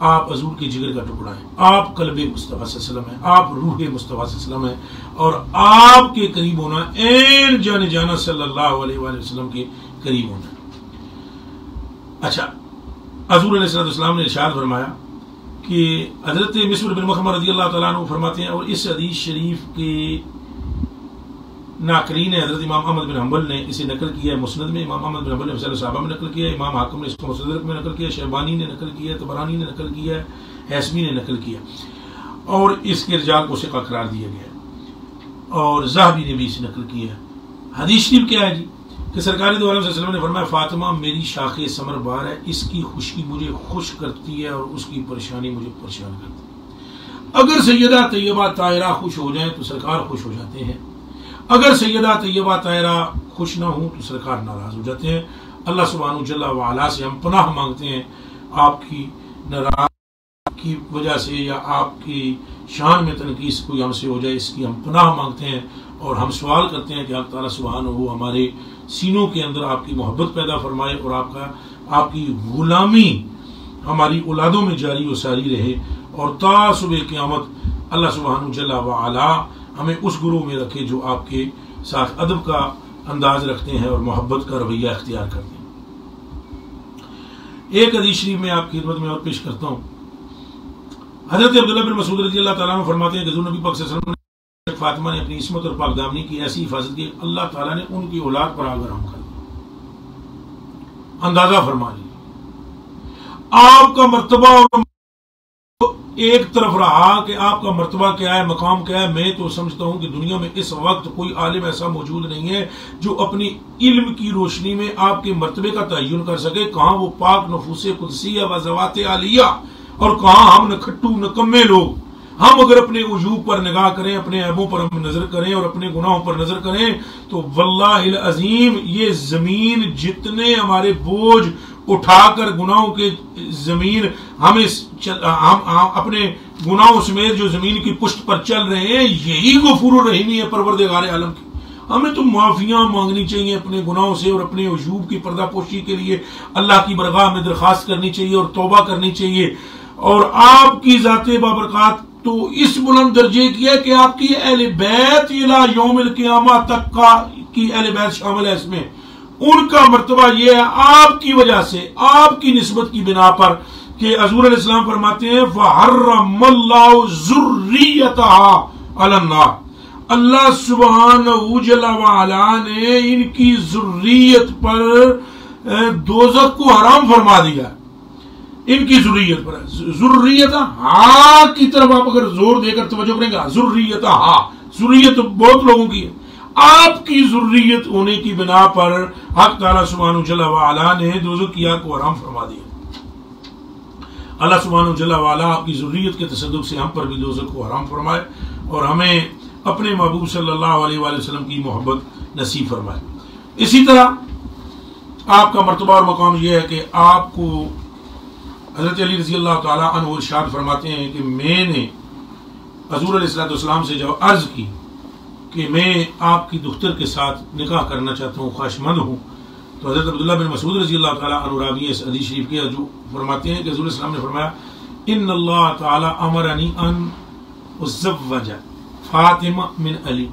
آپ حضور کے جگر کا ٹکڑا ہیں، آپ قلب مصطفیٰ صلی اللہ علیہ وسلم ہیں، آپ روح مصطفیٰ صلی اللہ علیہ وسلم ہیں، اور آپ کے قریب ہونا این جان جانا صلی اللہ علیہ وآلہ وسلم کے قریب ہونا۔ اچھا، حضور علیہ السلام نے ارشاد فرمایا کہ حضرت مسور بن مخرمہ رضی اللہ تعالیٰ عنہ فرماتے ہیں، اور اس حدیث شریف کے ناقلین حضرت امام احمد بن حنبل نے اسے نقل کیا ہے مسند میں، امام احمد بن حنبل نے مسائل صحابہ میں نقل کیا ہے، امام حاکم نے اس کو مستدرک میں نقل کیا ہے، شیبانی نے نقل کیا ہے، طبرانی نے نقل کیا ہے، حیثمی نے نقل کیا، اور اس کے رجال کو ثقہ قرار دیا گیا ہے، اور ذہبی نے بھی اسے نقل کیا ہے۔ حدیث شریف کیا ہے جی کہ سرکار دو عالم صلی اللہ علیہ وسلم نے فرمایا فاطمہ میری شاخ ثمر بار ہے، اس کی خوشی مجھے خوش کرتی ہے اور اس کی پریشانی مجھے پریشان کرتی ہے۔ اگر سیدہ طیبہ طاہرہ خوش ہو جائیں تو سرکار خوش ہو جاتے ہیں، اگر سیدہ طیبہ طاہرہ خوش نہ ہوں تو سرکار ناراض ہو جاتے ہیں۔ اللہ سبحانہ جل وعلا سے ہم پناہ مانگتے ہیں آپ کی ناراضگی کی وجہ سے یا آپ کی شان میں تنقیص کوئی ہم سے ہو جائے، اس کی ہم پناہ مانگتے ہیں، اور ہم سوال کرتے ہیں کہ اللہ تعالیٰ سبحانہ وہ ہمارے سینوں کے اندر آپ کی محبت پیدا فرمائے اور آپ کی غلامی ہماری اولادوں میں جاری و ساری رہے، اور تا صبح قیامت اللہ سبحانہ جل وعلا ہمیں اس گروہ میں رکھے جو آپ کے ساتھ ادب کا انداز رکھتے ہیں اور محبت کا رویہ اختیار کرتے ہیں۔ ایک حدیث شریف میں آپ کی خدمت میں اور پیش کرتا ہوں۔ حضرت عبداللہ بن مسعود رضی اللہ تعالیٰ عنہ فرماتے ہیں کہ حضور نبی پاک صلی اللہ علیہ وسلم نے فاطمہ نے اپنی عصمت اور پاک دامنی کی ایسی حفاظت کی اللہ تعالیٰ نے ان کی اولاد پر آگ حرام کر دی۔ اندازہ فرما لیجیے آپ کا مرتبہ اور ایک طرف رہا کہ آپ کا مرتبہ کیا ہے، مقام کیا ہے۔ میں تو سمجھتا ہوں کہ دنیا میں اس وقت کوئی عالم ایسا موجود نہیں ہے جو اپنی علم کی روشنی میں آپ کے مرتبے کا تعین کر سکے، کہاں وہ پاک نفوس قدسیہ و ذوات عالیہ اور کہاں ہم نکھٹو نکمے لوگ۔ ہم اگر اپنے عیوب پر نگاہ کریں، اپنے عیبوں پر ہم نظر کریں اور اپنے گناہوں پر نظر کریں تو واللہ العظیم یہ زمین جتنے ہمارے بوجھ اٹھا کر گناہوں کے زمین ہم اپنے گناہوں سمیت جو زمین کی پشت پر چل رہے ہیں، یہی غفور الرحیمی ہے پروردگار عالم کی۔ ہمیں تو معافیاں مانگنی چاہیے اپنے گناہوں سے اور اپنے عیوب کی پردہ پوشی کے لیے اللہ کی برگاہ میں درخواست کرنی چاہیے اور توبہ کرنی چاہیے، اور آپ کی ذات بابرکات تو اس بلند درجے کی ہے کہ آپ کی اہل بیت الى یوم القیامہ تک کی اہل بیت شامل ہے اس میں۔ ان کا مرتبہ یہ ہے آپ کی وجہ سے، آپ کی نسبت کی بنا پر، کہ حضور علیہ السلام فرماتے ہیں فَحَرَّمَ اللَّهُ ذُرِّيَّتَهَا عَلَى النَّارِ، اللہ سبحانہ جل وعلا نے ان کی ذریت پر دوزخ کو حرام فرما دیا، ان کی ذریت پر۔ ذریت ہاں کی طرف آپ اگر زور دے کر توجہ کریں گے، ذریت ہاں، ذریت بہت لوگوں کی ہے، آپ کی ذریت ہونے کی بنا پر حق تعالیٰ سبحانہ جل وعلا نے دوزخ کی آگ کو حرام فرما دیا۔ اللہ سبحانہ جل وعلا آپ کی ذریت کے تصدق سے ہم پر بھی دوزخ کو حرام فرمائے اور ہمیں اپنے محبوب صلی اللہ علیہ وآلہ وسلم کی محبت نصیب فرمائے۔ اسی طرح آپ کا مرتبہ اور مقام یہ ہے کہ آپ کو حضرت علی رضی اللہ تعالیٰ عنہ ارشاد فرماتے ہیں کہ میں نے حضور علیہ السلام سے جب عرض کی کہ میں آپ کی دختر کے ساتھ نکاح کرنا چاہتا ہوں، خواہشمند ہوں، تو حضرت عبداللہ بن مسعود رضی اللہ تعالیٰ عنہ راوی اس حدیث شریف کے جو فرماتے ہیں کہ حضور علیہ السلام نے فرمایا ان اللہ تعالیٰ امرنی ان ازوج فاطمہ من علی،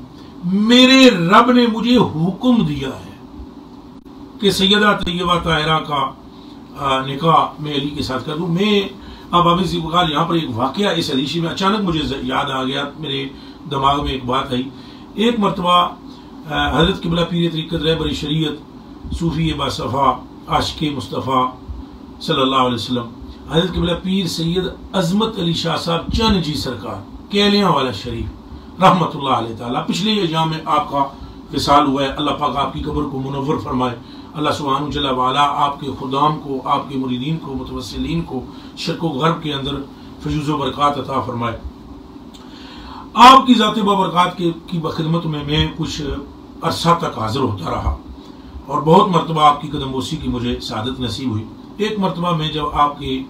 میرے رب نے مجھے حکم دیا ہے کہ سیدہ طیبہ طاہرہ کا نکاح میں علی کے ساتھ کر دوں۔ میں اب ابھی سے بخار یہاں پر ایک واقعہ اس حدیث میں اچانک مجھے یاد آ گیا، میرے دماغ میں ایک بات آئی۔ ایک مرتبہ حضرت قبلہ پیر طریقت رہبر شریعت صوفی باصفا عاشق مصطفیٰ صلی اللہ علیہ وسلم حضرت قبلہ پیر سید عظمت علی شاہ صاحب چند جی سرکار کیلیاں والا شریف رحمۃ اللہ علیہ تعالیٰ، پچھلے ایام میں آپ کا وصال ہوا ہے۔ اللہ پاک آپ کی قبر کو منور فرمائے، اللہ سبحانہ جل وعلا آپ کے خدام کو، آپ کے مریدین کو، متوسلین کو شرق و غرب کے اندر فیوز و برکات عطا فرمائے۔ آپ کی ذات بابرکات کی بخدمت میں کچھ عرصہ تک حاضر ہوتا رہا اور بہت مرتبہ آپ کی قدم بوسی کی مجھے سعادت نصیب ہوئی۔ ایک مرتبہ میں جب آپ کے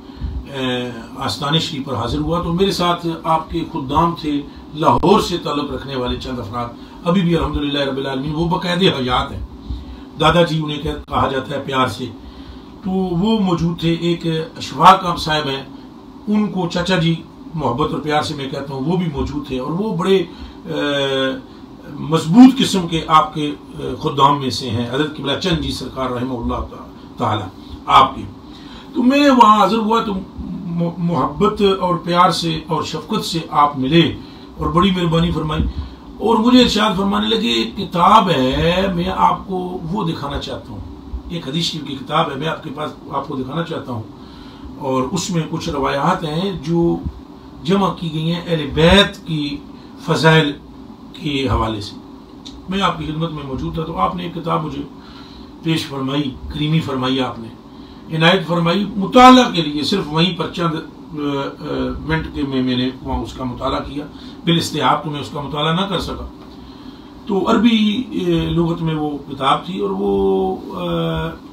آستانے شریف پر حاضر ہوا تو میرے ساتھ آپ کے خدام تھے، لاہور سے تعلق رکھنے والے چند افراد، ابھی بھی الحمدللہ رب العالمین وہ باقاعدہ حیات ہیں، دادا جی انہیں کہا جاتا ہے پیار سے، تو وہ موجود تھے۔ ایک اشفاق صاحب ہیں، ان کو چچا جی محبت اور پیار سے میں کہتا ہوں، وہ بھی موجود تھے اور وہ بڑے مضبوط قسم کے آپ کے خدام میں سے ہیں، حضرت قبلہ چند جی سرکار رحمہ اللہ تعالی آپ کی۔ تو میں وہاں حاضر ہوا تو محبت اور پیار سے اور شفقت سے آپ ملے اور بڑی مہربانی فرمائی اور مجھے ارشاد فرمانے لگے ایک کتاب ہے، میں آپ کو وہ دکھانا چاہتا ہوں، ایک حدیث شریف کی کتاب ہے، میں آپ کے پاس آپ کو دکھانا چاہتا ہوں، اور اس میں کچھ روایات ہیں جو جمع کی گئی ہیں اہل بیت کی فضائل کے حوالے سے۔ میں آپ کی خدمت میں موجود تھا تو آپ نے ایک کتاب مجھے پیش فرمائی، کریمی فرمائی، آپ نے عنایت فرمائی مطالعہ کے لیے، صرف وہیں پر چند منٹ کے میں نے وہاں اس کا مطالعہ کیا، بالاستحاب تو میں اس کا مطالعہ نہ کر سکا۔ تو عربی لغت میں وہ کتاب تھی اور وہ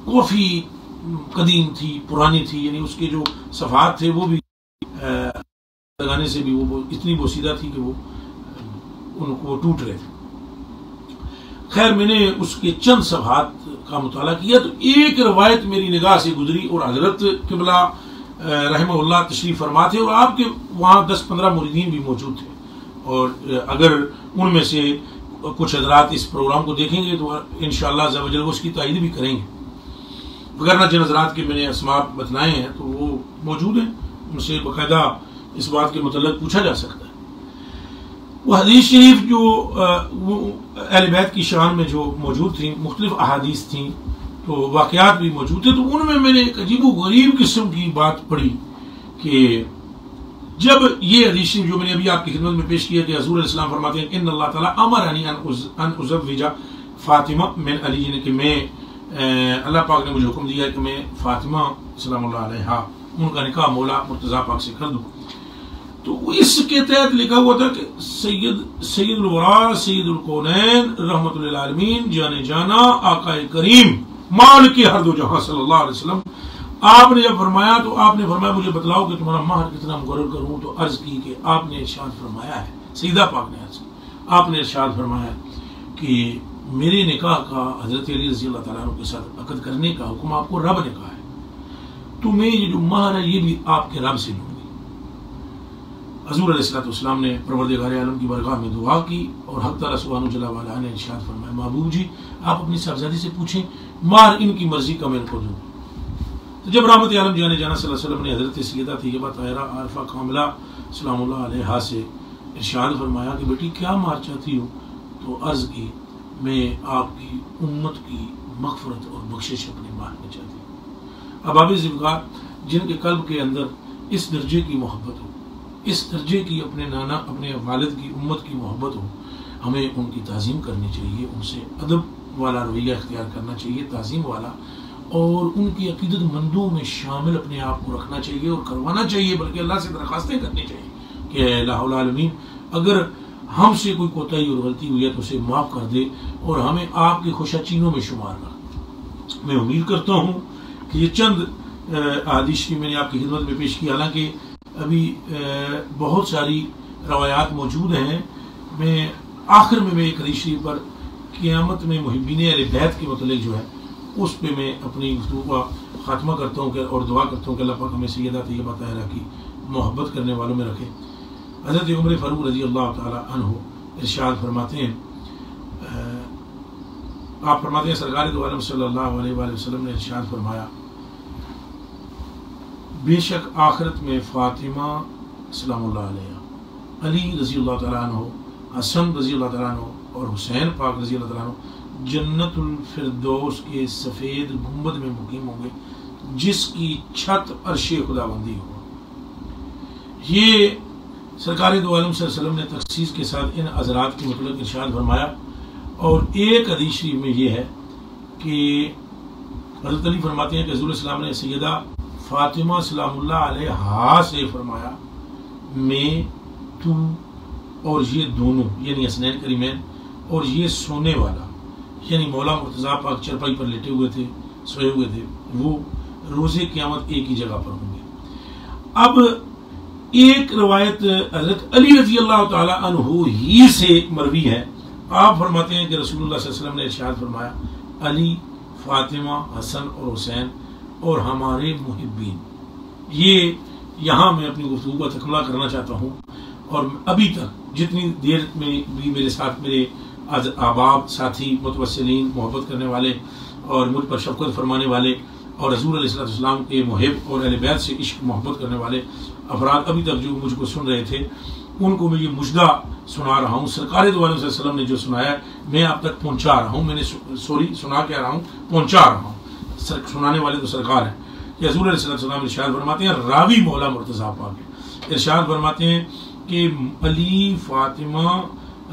کافی قدیم تھی، پرانی تھی، یعنی اس کے جو صفحات تھے وہ بھی لگانے سے بھی وہ اتنی بوسیدہ تھی کہ وہ ان کو ٹوٹ رہے تھے۔ خیر میں نے اس کے چند صفحات کا مطالعہ کیا تو ایک روایت میری نگاہ سے گزری اور حضرت قبلہ رحمہ اللہ تشریف فرما تھے اور آپ کے وہاں 10-15 مریدین بھی موجود تھے، اور اگر ان میں سے کچھ حضرات اس پروگرام کو دیکھیں گے تو انشاءاللہ عز و جل اس کی تائید بھی کریں گے، وگرنہ جن حضرات کے میں نے اسماء بتلائے ہیں تو وہ موجود ہیں، ان سے باقاعدہ اس بات کے متعلق پوچھا جا سکتا ہے۔ وہ حدیث شریف جو اہل بیت کی شان میں جو موجود تھیں، مختلف احادیث تھیں، تو واقعات بھی موجود تھے، تو ان میں نے ایک عجیب و غریب قسم کی بات پڑھی کہ جب یہ حدیث شریف جو میں نے ابھی آپ کی خدمت میں پیش کیا کہ حضور علیہ السلام فرماتے ہیں ان اللہ تعالیٰ امرنی ان ازوج فاطمہ من علی، یعنی کہ میں اللہ پاک نے مجھے حکم دیا ہے کہ میں فاطمہ سلام اللہ علیہا ان کا نکاح مولا مرتضیٰ پاک سے کر دوں۔ تو اس کے تحت لکھا ہوا تھا کہ سید الورا سید الکونین رحمت للعالمین جانے جانا آقا کریم مالک ہر دو جہاں صلی اللہ علیہ وسلم، آپ نے جب فرمایا تو آپ نے فرمایا مجھے بتلاؤ کہ تمہارا مہر کتنا مقرر کروں، تو عرض کی کہ آپ نے ارشاد فرمایا ہے، سیدہ پاک نے عرض کی، آپ نے ارشاد فرمایا کہ میرے نکاح کا حضرت علی رضی اللہ تعالیٰ عنہ کے ساتھ عقد کرنے کا حکم آپ کو رب نے کہا ہے، تو میں یہ جو مہر ہے یہ بھی آپ کے رب سے لوں گی۔ حضور علیہ السلام نے پروردگار عالم کی بارگاہ میں دعا کی اور حق تعالیٰ سبحانہ جل وعلا نے ارشاد فرمایا محبوب جی آپ اپنی صاحبزادی سے پوچھیں مہر ان کی مرضی کا میں ان کو دوں۔ تو جب رحمت عالم جانے جانا صلی اللہ علیہ وسلم نے حضرت سیدہ طیبہ طاہرہ عارفہ کاملہ سلام اللہ علیہا سے ارشاد فرمایا کہ بیٹی کیا مہر چاہتی ہو، تو عرض کی میں آپ کی امت کی مغفرت اور بخشش اپنے مہر میں چاہتی ہوں۔ اب آپ ذمہ جن کے قلب کے اندر اس درجے کی محبت ہو، اس درجے کی اپنے نانا اپنے والد کی امت کی محبت ہو، ہمیں ان کی تعظیم کرنی چاہیے، ان سے ادب والا رویہ اختیار کرنا چاہیے، تعظیم والا، اور ان کی عقیدت مندوں میں شامل اپنے آپ کو رکھنا چاہیے اور کروانا چاہیے، بلکہ اللہ سے درخواستیں کرنی چاہیے کہ اے الہ العالمین اگر ہم سے کوئی کوتاہی اور غلطی ہوئی ہے تو اسے معاف کر دے اور ہمیں آپ کے خوشاچینوں میں شمار کر۔ میں امید کرتا ہوں کہ یہ چند احادیث میں نے آپ کی خدمت میں پیش کی، حالانکہ ابھی بہت ساری روایات موجود ہیں۔ میں آخر میں ایک حدیث پر قیامت میں محبین اہل بیت کے متعلق جو ہے اس پہ میں اپنی گفتگو کا خاتمہ کرتا ہوں اور دعا کرتا ہوں کہ اللہ پاک ہمیں سیدہ طیبہ طاہرہ کی محبت کرنے والوں میں رکھے۔ حضرت عمر فاروق رضی اللہ تعالی عنہ ارشاد فرماتے ہیں، آپ فرماتے ہیں سرکار دو عالم صلی اللہ علیہ وآلہ وسلم نے ارشاد فرمایا، بے شک آخرت میں فاطمہ سلام اللہ علیہ، علی رضی اللہ تعالیٰ عنہ، حسن رضی اللہ تعالیٰ عنہ اور حسین پاک رضی اللہ تعالیٰ عنہ جنت الفردوس کے سفید گنبد میں مقیم ہوں گے جس کی چھت عرش خداوندی ہو۔ یہ سرکار دو عالم صلی اللہ علیہ وسلم نے تخصیص کے ساتھ ان حضرات کے متعلق ارشاد فرمایا، اور ایک حدیث شریف میں یہ ہے کہ حضرت علی فرماتے ہیں کہ حضور السلام نے سیدہ فاطمہ سلام اللہ علیہا سے فرمایا، میں تو اور یہ دونوں یعنی حسنین کریمین اور یہ سونے والا یعنی مولا مرتضیٰ پاک چرپائی پر لیٹے ہوئے تھے، سوئے ہوئے تھے، وہ روز قیامت ایک ہی جگہ پر ہوں گے۔ اب ایک روایت حضرت علی رضی اللہ تعالی عنہ ہی سے مروی ہے، آپ فرماتے ہیں کہ رسول اللہ صلی اللہ علیہ وسلم نے ارشاد فرمایا، علی، فاطمہ، حسن اور حسین اور ہمارے محبین۔ یہ یہاں میں اپنی گفتگو کا تکملہ کرنا چاہتا ہوں، اور ابھی تک جتنی دیر میں بھی میرے ساتھ میرے احباب، ساتھی، متوسلین، محبت کرنے والے اور مجھ پر شفقت فرمانے والے اور حضور علیہ السلام کے محب اور اہل بیت سے عشق محبت کرنے والے افراد ابھی تک جو مجھ کو سن رہے تھے، ان کو میں یہ مجدہ سنا رہا ہوں۔ سرکار دو عالم صلی اللہ علیہ وسلم نے جو سنایا میں آپ تک پہنچا رہا ہوں، میں نے سنا کے آ رہا ہوں، پہنچا رہا ہوں۔ سنانے والے تو سرکار ہیں کہ حضور علیہ السلام ارشاد فرماتے ہیں، راوی مولا مرتضیٰ پاک ہے، ارشاد فرماتے ہیں کہ علی، فاطمہ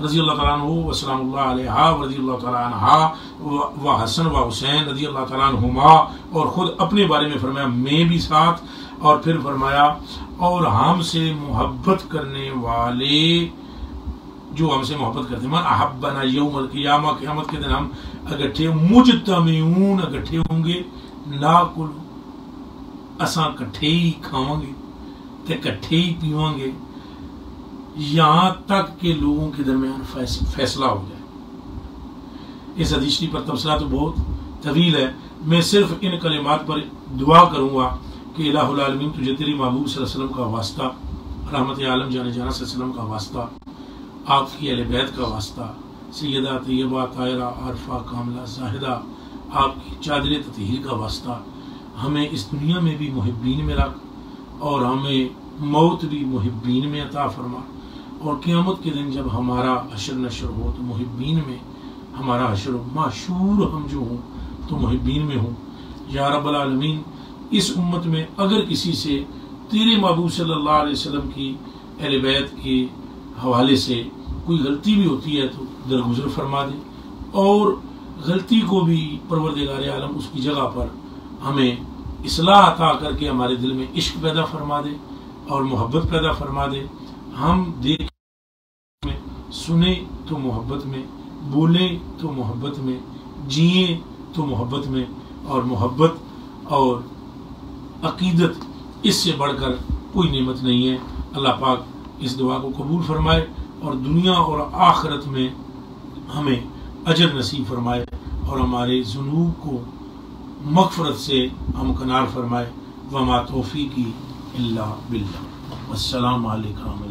رضی اللہ تعالیٰ عنہ و سلام اللہ علیہ و رضی اللہ تعالیٰ عنہ و حسن و حسین رضی اللہ تعالیٰ عنہما، اور خود اپنے بارے میں فرمایا میں بھی ساتھ، اور پھر فرمایا اور ہم سے محبت کرنے والے جو ہم سے محبت کرتے ہیں، من احبنا یوم القیامہ، قیامت کے دن ہم اکٹھے مجتمعون اکٹھے ہوں گے، ناکل اساں کٹھے ہی کھاواں گے تے کٹھے ہی پیواں گے یہاں تک کہ لوگوں کے درمیان فیصلہ ہو جائے۔ اس حدیث پر تبصرہ تو بہت طویل ہے، میں صرف ان کلمات پر دعا کروں گا کہ الہ العالمین تجھے تیری محبوب صلی اللہ علیہ وسلم کا واسطہ، رحمت عالم جانے جانا صلی اللہ علیہ وسلم کا واسطہ، آپ کی اہل بیت کا واسطہ، سیدہ طیبہ طاہرہ عارفہ کاملہ زاہدہ، آپ کی چادر تطہیر کا واسطہ، ہمیں اس دنیا میں بھی محبین میں رکھ اور ہمیں موت بھی محبین میں عطا فرما، اور قیامت کے دن جب ہمارا حشر نشر ہو تو محبین میں ہمارا حشر ہو، معشور ہم جو ہوں تو محبین میں ہوں۔ یا رب العالمین، اس امت میں اگر کسی سے تیرے محبوب صلی اللہ علیہ وسلم کی اہل بیت کے حوالے سے کوئی غلطی بھی ہوتی ہے تو درگزر فرما دے، اور غلطی کو بھی پروردگار عالم اس کی جگہ پر ہمیں اصلاح عطا کر کے ہمارے دل میں عشق پیدا فرما دے اور محبت پیدا فرما دے۔ ہم دیکھیں میں، سنیں تو محبت میں، بولیں تو محبت میں، جئیں تو محبت میں، اور محبت اور عقیدت اس سے بڑھ کر کوئی نعمت نہیں ہے۔ اللہ پاک اس دعا کو قبول فرمائے اور دنیا اور آخرت میں ہمیں اجر نصیب فرمائے اور ہمارے ذنوب کو مغفرت سے ہمکنار فرمائے۔ وما توفیقی الا باللہ، والسلام علیکم۔